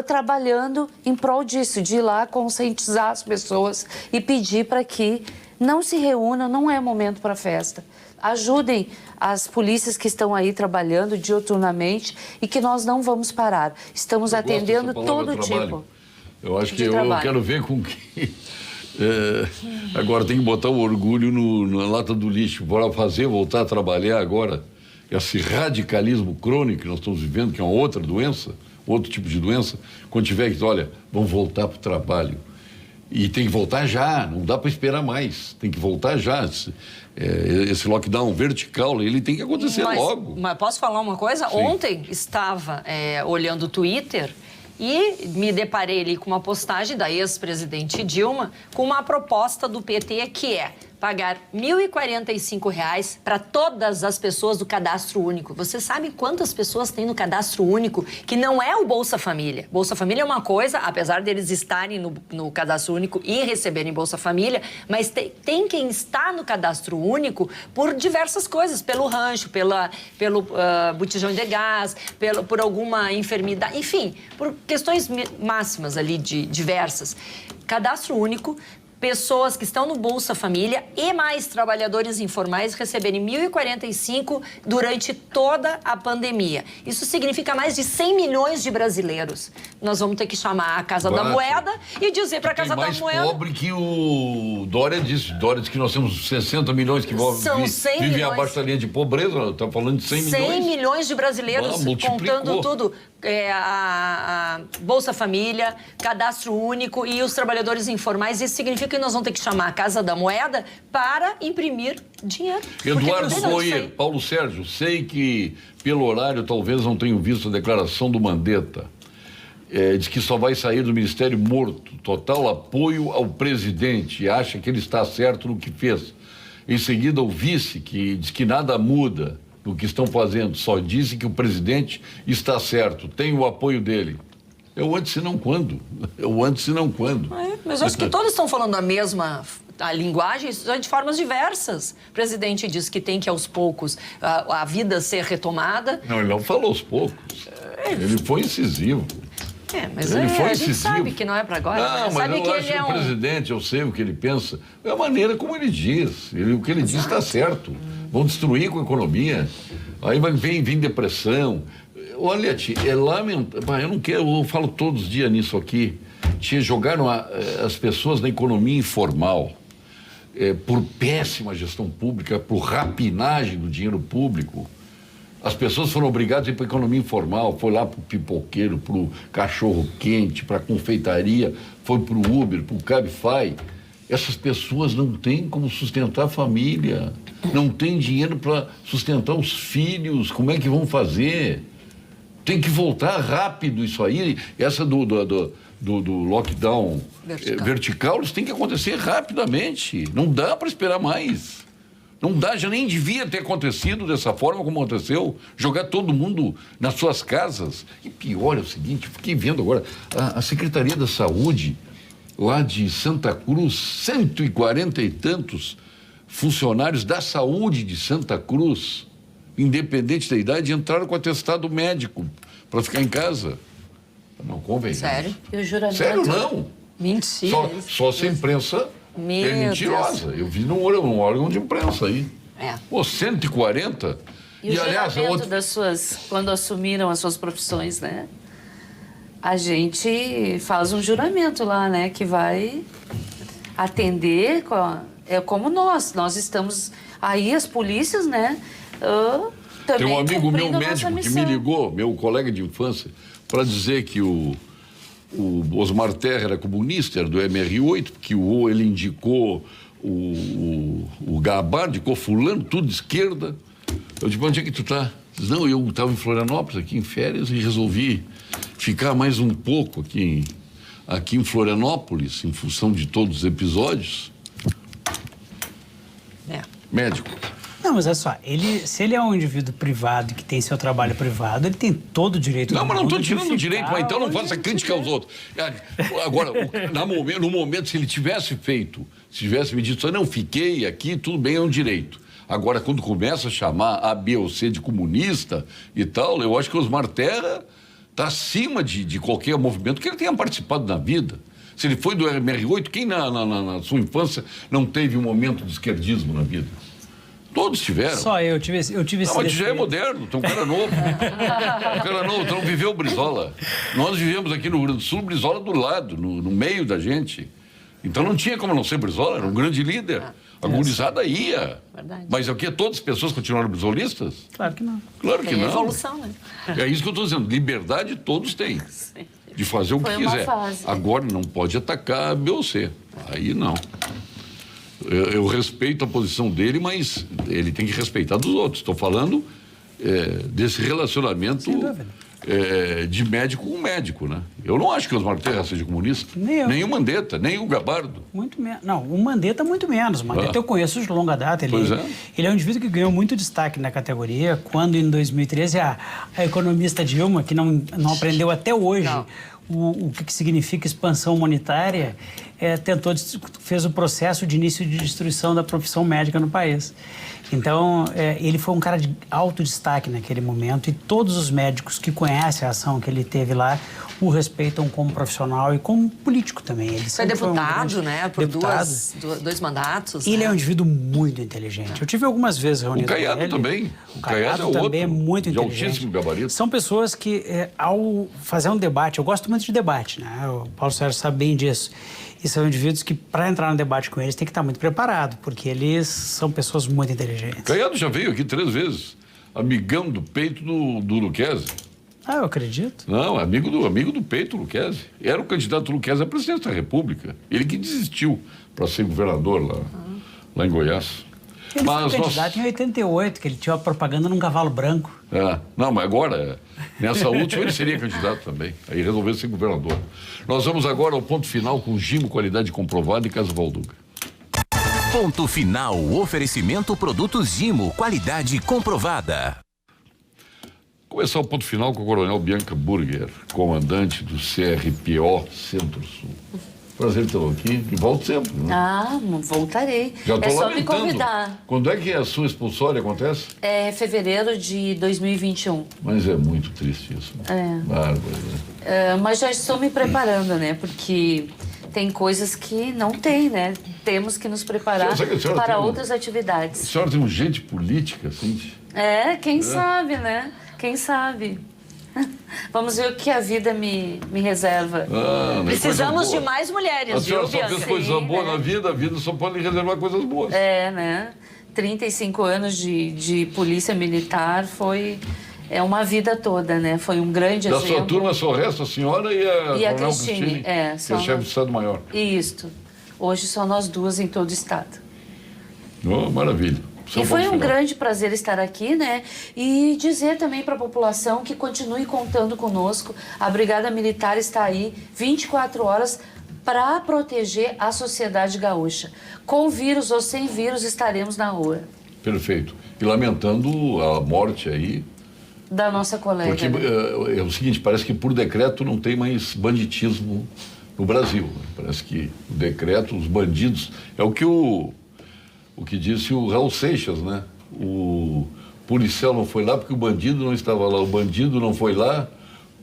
trabalhando em prol disso, de ir lá conscientizar as pessoas e pedir para que não se reúnam, não é momento para festa. Ajudem as polícias que estão aí trabalhando diuturnamente e que nós não vamos parar. Estamos atendendo todo tipo. Eu acho que eu quero ver com que... agora tem que botar o orgulho na lata do lixo para voltar a trabalhar agora. Esse radicalismo crônico que nós estamos vivendo, que é uma outra doença, outro tipo de doença, quando tiver que, olha, vamos voltar para o trabalho. E tem que voltar já, não dá para esperar mais. Tem que voltar já. Esse lockdown vertical, ele tem que acontecer logo. Mas posso falar uma coisa? Sim. Ontem estava olhando o Twitter e me deparei ali com uma postagem da ex-presidente Dilma com uma proposta do PT que é pagar R$ 1.045 para todas as pessoas do Cadastro Único. Você sabe quantas pessoas tem no Cadastro Único que não é o Bolsa Família? Bolsa Família é uma coisa, apesar deles estarem no Cadastro Único e receberem Bolsa Família, mas tem quem está no Cadastro Único por diversas coisas, pelo rancho, pelo botijão de gás, por alguma enfermidade, enfim, por questões máximas ali diversas. Cadastro Único, pessoas que estão no Bolsa Família e mais trabalhadores informais receberem R$ 1.045 durante toda a pandemia. Isso significa mais de 100 milhões de brasileiros. Nós vamos ter que chamar a Casa da Moeda e dizer para a Casa da Moeda... mais pobre que o Dória disse. Dória disse que nós temos 60 milhões que vivem abaixo da linha de pobreza. Está falando de 100 milhões. 100 milhões de brasileiros, contando tudo. A Bolsa Família, Cadastro Único e os trabalhadores informais. Isso significa que nós vamos ter que chamar a Casa da Moeda para imprimir dinheiro. Eduardo Boyer, Paulo Sérgio, sei que pelo horário talvez não tenham visto a declaração do Mandetta. Diz que só vai sair do Ministério morto. Total apoio ao presidente. Acha que ele está certo no que fez. Em seguida, o vice, que diz que nada muda no que estão fazendo. Só disse que o presidente está certo. Tem o apoio dele. É o antes e não quando. É o antes e não quando. Mas eu acho que todos estão falando a mesma linguagem, só de formas diversas. O presidente diz que tem que, aos poucos, a vida ser retomada. Não, ele não falou aos poucos. Ele foi incisivo. Mas a gente sabe que não é para agora. Não, mas eu acho que o presidente, eu sei o que ele pensa. É a maneira como ele diz. O que ele diz está certo. Vão destruir com a economia. Aí vem depressão. Olha, tia, é lamentável. Eu não quero, eu falo todos os dias nisso aqui. Tia, jogaram as pessoas na economia informal. por péssima gestão pública, por rapinagem do dinheiro público. As pessoas foram obrigadas a ir para a economia informal, foi lá para o pipoqueiro, para o cachorro-quente, para a confeitaria, foi para o Uber, para o Cabify. Essas pessoas não têm como sustentar a família, não têm dinheiro para sustentar os filhos, como é que vão fazer? Tem que voltar rápido isso aí, essa do lockdown vertical, isso tem que acontecer rapidamente, não dá para esperar mais. Não dá, já nem devia ter acontecido dessa forma como aconteceu, jogar todo mundo nas suas casas. E pior é o seguinte, fiquei vendo agora, a Secretaria da Saúde, lá de Santa Cruz, 140 e tantos funcionários da saúde de Santa Cruz, independente da idade, entraram com atestado médico para ficar em casa. Não convém. Sério? E o juramento? Sério, não. Mentira. Só se a imprensa é mentirosa. Deus. Eu vi num órgão de imprensa aí. Pô, 140? E o aliás, juramento das suas, quando assumiram as suas profissões, né? A gente faz um juramento lá, né? Que vai atender, como nós estamos aí, as polícias, né? Também tem um amigo meu cumprindo a nossa médico que me ligou, meu colega de infância, para dizer que o Osmar Terra era comunista, era do MR8, que ele indicou o Gabá, indicou fulano, tudo de esquerda. Eu disse, onde é que tu tá? Diz, não, eu estava em Florianópolis, aqui em férias, e resolvi ficar mais um pouco aqui em Florianópolis, em função de todos os episódios. Médico. Não, mas é só, se ele é um indivíduo privado que tem seu trabalho privado, ele tem todo o direito. Não, mas não estou tirando o direito, mas então não faça crítica aos outros. Agora, no momento, se ele tivesse me dito, não, fiquei aqui, tudo bem, é um direito. Agora, quando começa a chamar A, B ou C de comunista e tal, eu acho que o Osmar Terra está acima de qualquer movimento que ele tenha participado na vida. Se ele foi do MR8, quem na sua infância não teve um momento de esquerdismo na vida? Todos tiveram. Só eu tive esse Não, mas tu já é moderno, tu é um cara novo. Tu não viveu o Brizola. Nós vivemos aqui no Rio Grande do Sul, o Brizola do lado, no meio da gente. Então não tinha como não ser Brizola, era um grande líder. A gurizada ia. Verdade. Mas o quê? Todas as pessoas continuaram brizolistas? Claro que não. Claro que não. Evolução, né? É isso que eu estou dizendo. Liberdade todos têm. Sim. De fazer o que quiser. Agora não pode atacar a B ou C. Aí não. Eu respeito a posição dele, mas ele tem que respeitar dos outros. Estou falando desse relacionamento de médico com médico, né? Eu não acho que o Osmar Terra seja comunista. Nem o Mandetta, nem o Gabardo. Muito menos. Não, o Mandetta muito menos. O Mandetta eu conheço de longa data. Ele é um indivíduo que ganhou muito destaque na categoria quando, em 2013, a economista Dilma, que não aprendeu até hoje o que significa expansão monetária, fez o processo de início de destruição da profissão médica no país. Então, ele foi um cara de alto destaque naquele momento e todos os médicos que conhecem a ação que ele teve lá o respeitam como profissional e como político também. Ele foi deputado, né? Por dois mandatos. Ele é um indivíduo muito inteligente. Eu tive algumas vezes reunido com ele. O Caiado também. O Caiado também é muito inteligente. De altíssimo gabarito. São pessoas que, ao fazer um debate, eu gosto muito de debate, né? O Paulo Sérgio sabe bem disso. E são indivíduos que, para entrar no debate com eles, tem que estar muito preparado, porque eles são pessoas muito inteligentes. Caiado já veio aqui 3 vezes. Amigão do peito do Lucchesi. Ah, eu acredito. Não, amigo do peito, Lucchesi. Era o candidato Lucchesi à presidência da República. Ele que desistiu para ser governador lá em Goiás. Ele foi candidato em 88, que ele tinha uma propaganda num cavalo branco. Não, mas agora, nessa última, ele seria candidato também. Aí resolveu ser governador. Nós vamos agora ao ponto final com Gimo, qualidade comprovada e Casa Valduga. Ponto final, oferecimento produtos Gimo, qualidade comprovada. Começar o ponto final com o Coronel Bianca Burger, comandante do CRPO Centro-Sul. Prazer tê-lo aqui e volto sempre. Né? Voltarei. Já tô só lamentando. me convidar. Quando é que a sua expulsória acontece? É fevereiro de 2021. Mas é muito triste isso. Bárbaro, né? Mas já estou me preparando, né? Porque tem coisas que não tem, né? Temos que nos preparar para outras atividades. A senhora tem um jeito política, assim? Quem sabe, né? Quem sabe? Vamos ver o que a vida me reserva. Precisamos de mais mulheres, a senhora viu, Bianca? só fez coisa boa na vida, a vida só pode lhe reservar coisas boas. Né? 35 anos de polícia militar é uma vida toda, né? Foi um grande exemplo. Da sua turma só resta a senhora e a Cristine, que é chefe de Estado-Maior. Isto. Hoje só nós duas em todo o estado. Maravilha. E foi um grande prazer estar aqui, né? E dizer também para a população que continue contando conosco. A Brigada Militar está aí 24 horas para proteger a sociedade gaúcha. Com vírus ou sem vírus, estaremos na rua. Perfeito. E lamentando a morte aí... Da nossa colega. Porque é o seguinte, parece que por decreto não tem mais banditismo no Brasil. Parece que o decreto, os bandidos... É o que disse o Raul Seixas, né? O policial não foi lá porque o bandido não estava lá. O bandido não foi lá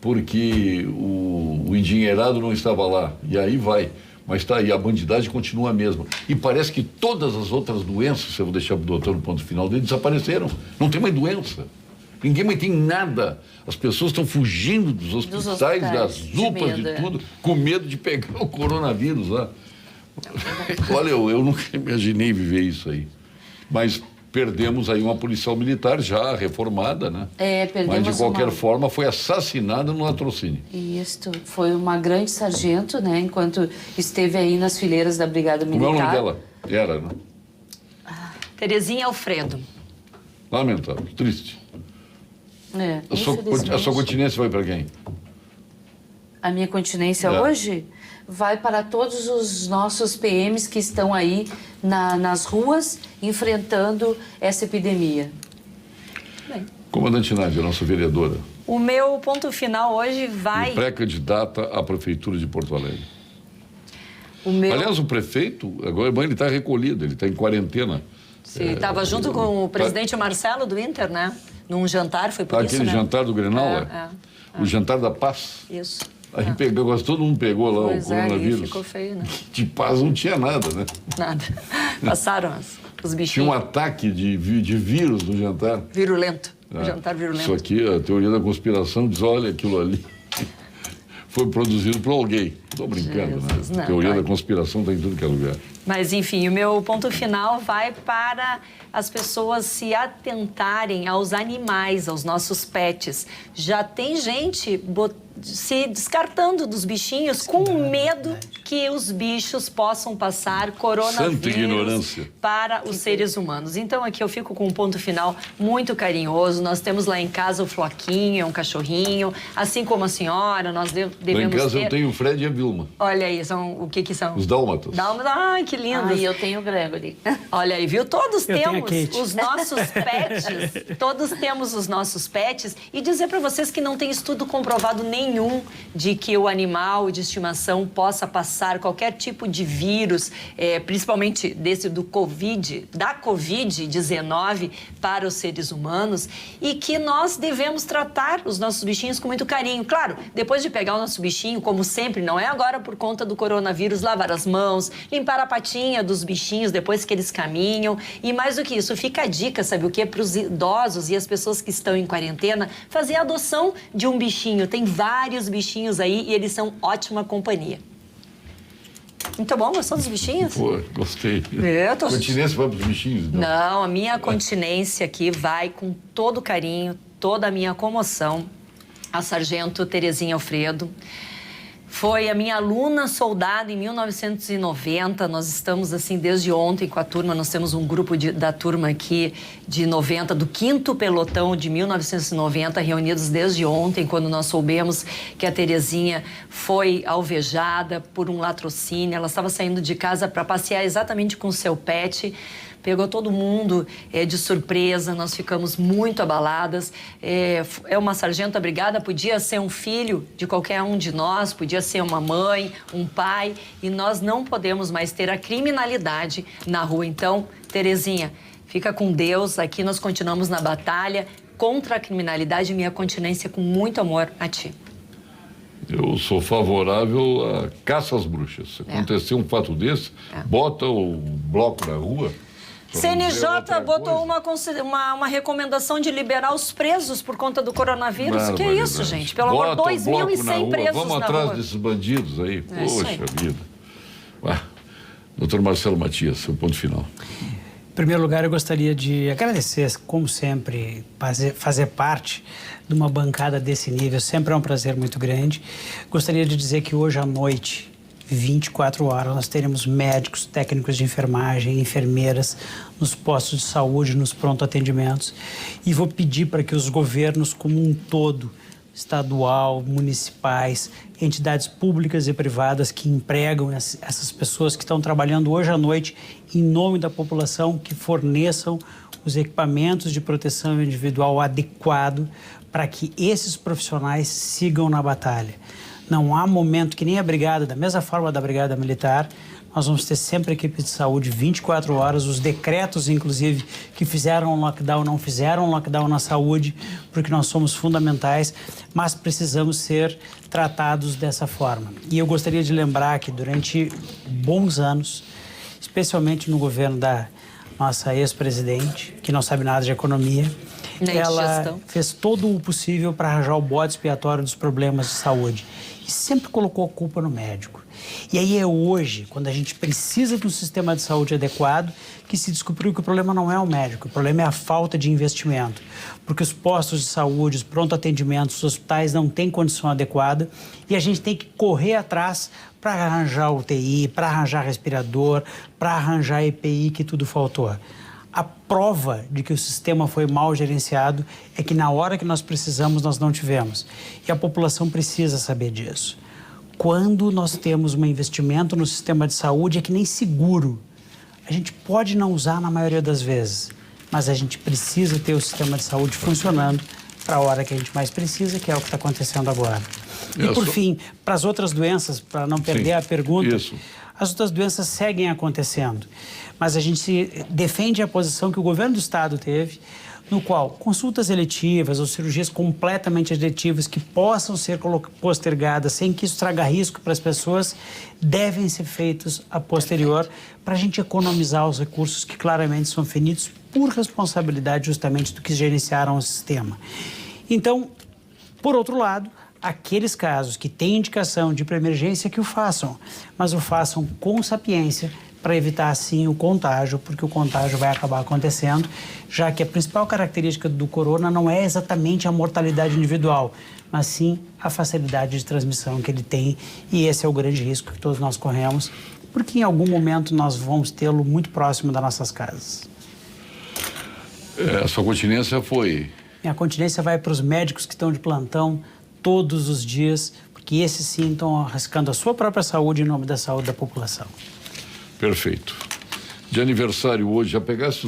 porque o endinheirado não estava lá. E aí vai. Mas está aí, a bandidagem continua a mesma. E parece que todas as outras doenças, se eu vou deixar para o doutor no ponto final dele, desapareceram. Não tem mais doença. Ninguém mais tem nada. As pessoas estão fugindo dos hospitais, das UPAs, de tudo, com medo de pegar o coronavírus lá. Olha, eu nunca imaginei viver isso aí. Mas perdemos aí uma policial militar já reformada, né? Perdemos. Mas de qualquer forma foi assassinada no latrocínio. Isso, foi uma grande sargento, né? Enquanto esteve aí nas fileiras da Brigada Militar. Como é o nome dela? Era, né? Terezinha Alfredo. Lamentável, triste. A sua continência vai para quem? A minha continência hoje vai para todos os nossos PMs que estão aí nas ruas enfrentando essa epidemia. Bem. Comandante Nádia, nossa vereadora. O meu ponto final hoje vai... Pré-candidata à Prefeitura de Porto Alegre. Aliás, o prefeito, agora ele está recolhido, ele está em quarentena. Sim, estava junto com o presidente Marcelo do Inter, né? Num jantar, foi por isso, né? Aquele jantar do Grenal, o jantar da paz. Isso. Aí pegou, quase todo mundo pegou lá o coronavírus. Ficou feio, né? De paz não tinha nada, né? Nada. Passaram os bichinhos. Tinha um ataque de vírus no jantar. Virulento. Jantar virulento. Isso aqui, a teoria da conspiração diz, olha, aquilo ali foi produzido por alguém. Estou brincando, Jesus, né? Não, A teoria da conspiração está em tudo que é lugar. Mas, enfim, o meu ponto final vai para as pessoas se atentarem aos animais, aos nossos pets. Já tem gente se descartando dos bichinhos com medo que os bichos possam passar coronavírus para os seres humanos. Então, aqui eu fico com um ponto final muito carinhoso. Nós temos lá em casa o Floquinho, é um cachorrinho. Assim como a senhora, nós devemos ter... Lá em casa eu tenho o Fred e a Vilma. Olha aí, o que são? Os dálmatas. Ai, que lindos. E eu tenho o Gregory. Olha aí, viu? Todos temos os nossos pets. Todos temos os nossos pets. E dizer para vocês que não tem estudo comprovado nenhum de que o animal de estimação possa passar qualquer tipo de vírus, principalmente da Covid-19 para os seres humanos, e que nós devemos tratar os nossos bichinhos com muito carinho. Claro, depois de pegar o nosso bichinho, como sempre, não é agora por conta do coronavírus, lavar as mãos, limpar a patinha dos bichinhos depois que eles caminham. E mais do que isso, fica a dica, sabe o quê? Para os idosos e as pessoas que estão em quarentena, fazer a adoção de um bichinho. Tem vários bichinhos aí e eles são ótima companhia. Muito bom, gostou dos bichinhos? Pô, gostei. Continência vai para os bichinhos? Então. Não, a minha continência aqui vai com todo carinho, toda a minha comoção, a sargento Terezinha Alfredo. Foi a minha aluna soldada em 1990. Nós estamos, assim, desde ontem com a turma. Nós temos um grupo da turma aqui de 90, do 5º pelotão de 1990, reunidos desde ontem, quando nós soubemos que a Terezinha foi alvejada por um latrocínio. Ela estava saindo de casa para passear exatamente com o seu pet. Pegou todo mundo de surpresa, nós ficamos muito abaladas. É uma sargento da brigada, podia ser um filho de qualquer um de nós, podia ser uma mãe, um pai, e nós não podemos mais ter a criminalidade na rua. Então, Terezinha, fica com Deus, aqui nós continuamos na batalha contra a criminalidade, minha continência com muito amor a ti. Eu sou favorável à caça às bruxas. Se acontecer um fato desse, bota o bloco na rua CNJ botou uma recomendação de liberar os presos por conta do coronavírus. Que é isso, gente? Pelo amor, 2.100 presos na rua. Vamos atrás desses bandidos aí. Poxa vida. Doutor Marcelo Matias, seu ponto final. Em primeiro lugar, eu gostaria de agradecer, como sempre, fazer parte de uma bancada desse nível. Sempre é um prazer muito grande. Gostaria de dizer que hoje à noite, 24 horas, nós teremos médicos, técnicos de enfermagem, enfermeiras nos postos de saúde, nos pronto-atendimentos. E vou pedir para que os governos como um todo, estadual, municipais, entidades públicas e privadas que empregam essas pessoas que estão trabalhando hoje à noite em nome da população, que forneçam os equipamentos de proteção individual adequado para que esses profissionais sigam na batalha. Não há momento que nem a Brigada, da mesma forma da Brigada Militar, nós vamos ter sempre equipe de saúde 24 horas, os decretos, inclusive, que fizeram lockdown, não fizeram lockdown na saúde, porque nós somos fundamentais, mas precisamos ser tratados dessa forma. E eu gostaria de lembrar que durante bons anos, especialmente no governo da nossa ex-presidente, que não sabe nada de economia, ela fez todo o possível para arranjar o bode expiatório dos problemas de saúde. E sempre colocou a culpa no médico. E aí é hoje, quando a gente precisa de um sistema de saúde adequado, que se descobriu que o problema não é o médico, o problema é a falta de investimento. Porque os postos de saúde, os pronto-atendimentos, os hospitais não têm condição adequada e a gente tem que correr atrás para arranjar UTI, para arranjar respirador, para arranjar EPI, que tudo faltou. A prova de que o sistema foi mal gerenciado é que na hora que nós precisamos, nós não tivemos. E a população precisa saber disso. Quando nós temos um investimento no sistema de saúde, é que nem seguro. A gente pode não usar na maioria das vezes, mas a gente precisa ter o sistema de saúde funcionando para a hora que a gente mais precisa, que é o que está acontecendo agora. E por fim, para as outras doenças, para não perder a pergunta, as outras doenças seguem acontecendo. Mas a gente defende a posição que o governo do estado teve, no qual consultas eletivas ou cirurgias completamente eletivas que possam ser postergadas sem que isso traga risco para as pessoas, devem ser feitos a posterior para a gente economizar os recursos que claramente são finitos por responsabilidade justamente do que gerenciaram o sistema. Então, por outro lado, aqueles casos que têm indicação de emergência que o façam, mas o façam com sapiência, para evitar, assim, o contágio, porque o contágio vai acabar acontecendo, já que a principal característica do corona não é exatamente a mortalidade individual, mas sim a facilidade de transmissão que ele tem, e esse é o grande risco que todos nós corremos, porque em algum momento nós vamos tê-lo muito próximo das nossas casas. A sua continência foi? Minha continência vai para os médicos que estão de plantão todos os dias, porque esses sim estão arriscando a sua própria saúde em nome da saúde da população. Perfeito. De aniversário hoje, já pegaste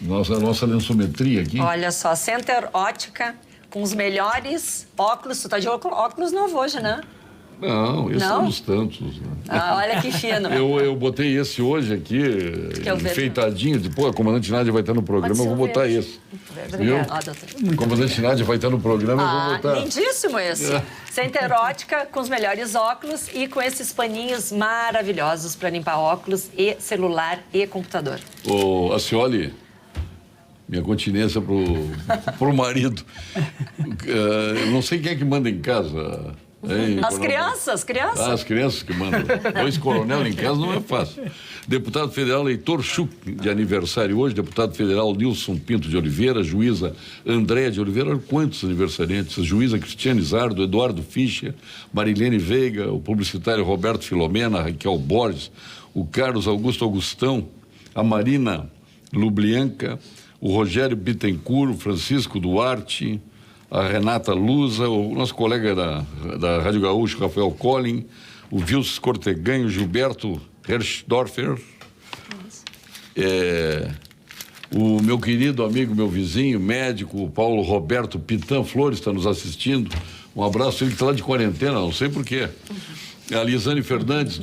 a nossa lensometria aqui? Olha só, Center Ótica, com os melhores óculos. Tu tá de óculos novo hoje, né? Não, esses são os tantos. Né? Olha que fino. Eu botei esse hoje aqui, enfeitadinho. Depois, a comandante Nádia vai estar no programa, eu vou botar esse. Viu? Comandante Nádia vai estar no programa, eu vou botar. Lindíssimo esse. Center Ótica, com os melhores óculos e com esses paninhos maravilhosos para limpar óculos e celular e computador. Ô, Acioli, minha continência pro marido. Eu não sei quem é que manda em casa. As crianças. As crianças que mandam. 2 coronel em casa não é fácil. Deputado federal Heitor Schuch, de aniversário hoje. Deputado federal Nilson Pinto de Oliveira. Juíza Andréa de Oliveira. Olha quantos aniversariantes. Juíza Cristiane Zardo, Eduardo Fischer, Marilene Veiga, o publicitário Roberto Filomena, Raquel Borges, o Carlos Augusto Augustão, a Marina Lublianca, o Rogério Bittencourt, o Francisco Duarte, a Renata Lusa, o nosso colega da Rádio Gaúcho, Rafael Collin, o Vilsos Corteganho, o Gilberto Herschdorfer, o meu querido amigo, meu vizinho, médico, o Paulo Roberto Pitan Flores, está nos assistindo. Um abraço, ele que está lá de quarentena, não sei porquê. A Lisane Fernandes,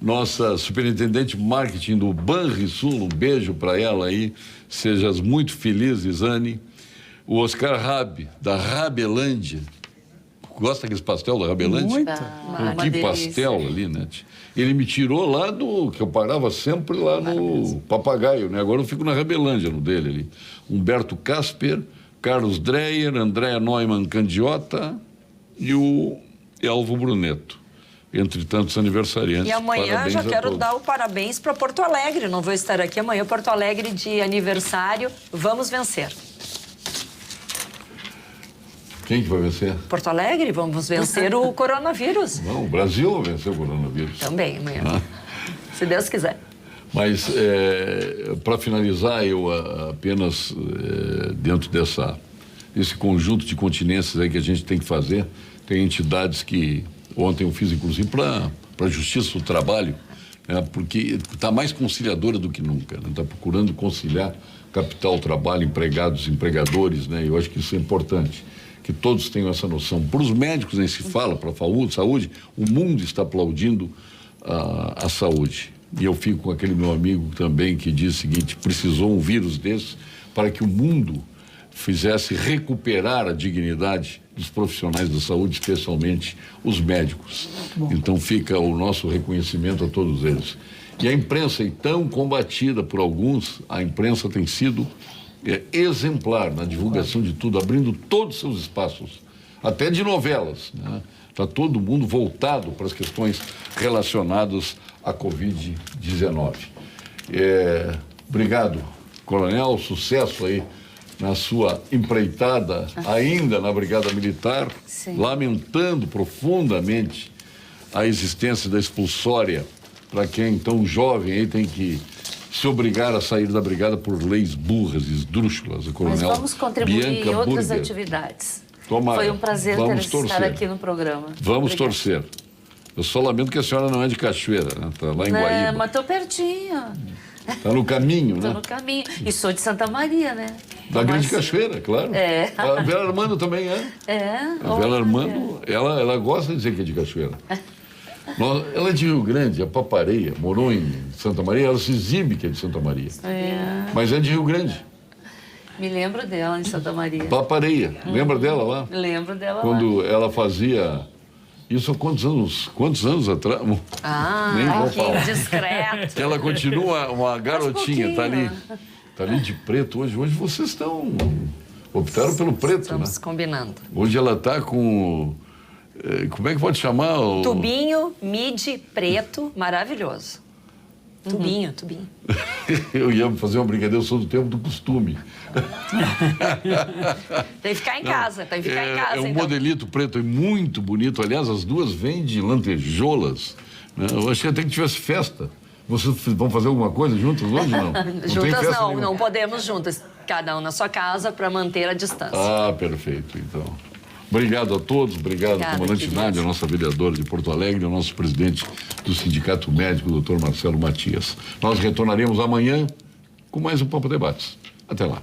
nossa superintendente de marketing do Banrisul, um beijo para ela aí. Sejas muito feliz, Lisane. O Oscar Rabi, da Rabelândia, gosta daqueles pastel da Rabelândia? Muito. Que pastel ali, né? Ele me tirou lá do... que eu parava sempre lá no Papagaio, né? Agora eu fico na Rabelândia, no dele ali. Humberto Casper, Carlos Dreyer, Andréa Neumann Candiota e o Elvo Bruneto. Entre tantos aniversariantes. E amanhã parabéns já a quero todos. dar o parabéns para Porto Alegre. Não vou estar aqui amanhã, Porto Alegre de aniversário. Vamos vencer. Quem que vai vencer? Porto Alegre, vamos vencer o coronavírus. Não, o Brasil vai vencer o coronavírus. Também amanhã. Se Deus quiser. Mas, para finalizar, eu apenas, dentro desse conjunto de continências aí que a gente tem que fazer, tem entidades que... Ontem eu fiz, inclusive, para a Justiça do Trabalho, né, porque está mais conciliadora do que nunca. Está procurando conciliar capital, trabalho, empregados, empregadores, né? Eu acho que isso é importante, que todos tenham essa noção. Para os médicos nem se fala, para a saúde, o mundo está aplaudindo a saúde. E eu fico com aquele meu amigo também que diz o seguinte: precisou um vírus desse para que o mundo fizesse recuperar a dignidade dos profissionais da saúde, especialmente os médicos. Então fica o nosso reconhecimento a todos eles. E a imprensa, e tão combatida por alguns, a imprensa tem sido exemplar na divulgação de tudo, abrindo todos os seus espaços, até de novelas, né? Está todo mundo voltado para as questões relacionadas à Covid-19. Obrigado, Coronel, sucesso aí na sua empreitada, ainda na Brigada Militar. Sim. Lamentando profundamente a existência da expulsória para quem tão jovem aí tem que se obrigar a sair da Brigada por leis burras e esdrúxulas. Mas vamos contribuir Bianca em outras Burger. atividades. Tomara. Foi um prazer Vamos estar aqui no programa. Vamos Obrigada. torcer. Eu só lamento que a senhora não é de Cachoeira, né? Está lá em Guaíba. Mas estou pertinho. Está no caminho, Estou né? no caminho. E sou de Santa Maria, né? Da Grande Cachoeira, claro. A Vera Armando também é. A Vera Armando, ela gosta de dizer que é de Cachoeira. Ela é de Rio Grande, a Papareia, morou em Santa Maria, ela se exibe que é de Santa Maria. Mas é de Rio Grande. Me lembro dela em Santa Maria. Papareia, lembra dela lá? Lembro dela Quando lá. ela fazia... Isso há quantos anos atrás? Nem vou falar. Que discreto. Que ela continua uma garotinha, tá ali de preto hoje. Hoje vocês optaram pelo preto, Estamos né? combinando. Hoje ela tá com... Como é que pode chamar? Tubinho, midi, preto, maravilhoso. Tubinho. Eu ia fazer uma brincadeira, eu sou do tempo do costume. Tem que ficar em casa, É um então. modelito preto, é muito bonito. Aliás, as duas vêm de lantejoulas, né? Eu achei até que tivesse festa. Vocês vão fazer alguma coisa juntos hoje, não? Juntas não podemos juntas. Cada um na sua casa para manter a distância. Ah, perfeito, então. Obrigado a todos, obrigado, comandante Nádia, nossa vereadora de Porto Alegre, o nosso presidente do Sindicato Médico, doutor Marcelo Matias. Nós retornaremos amanhã com mais um Papo Debates. Até lá.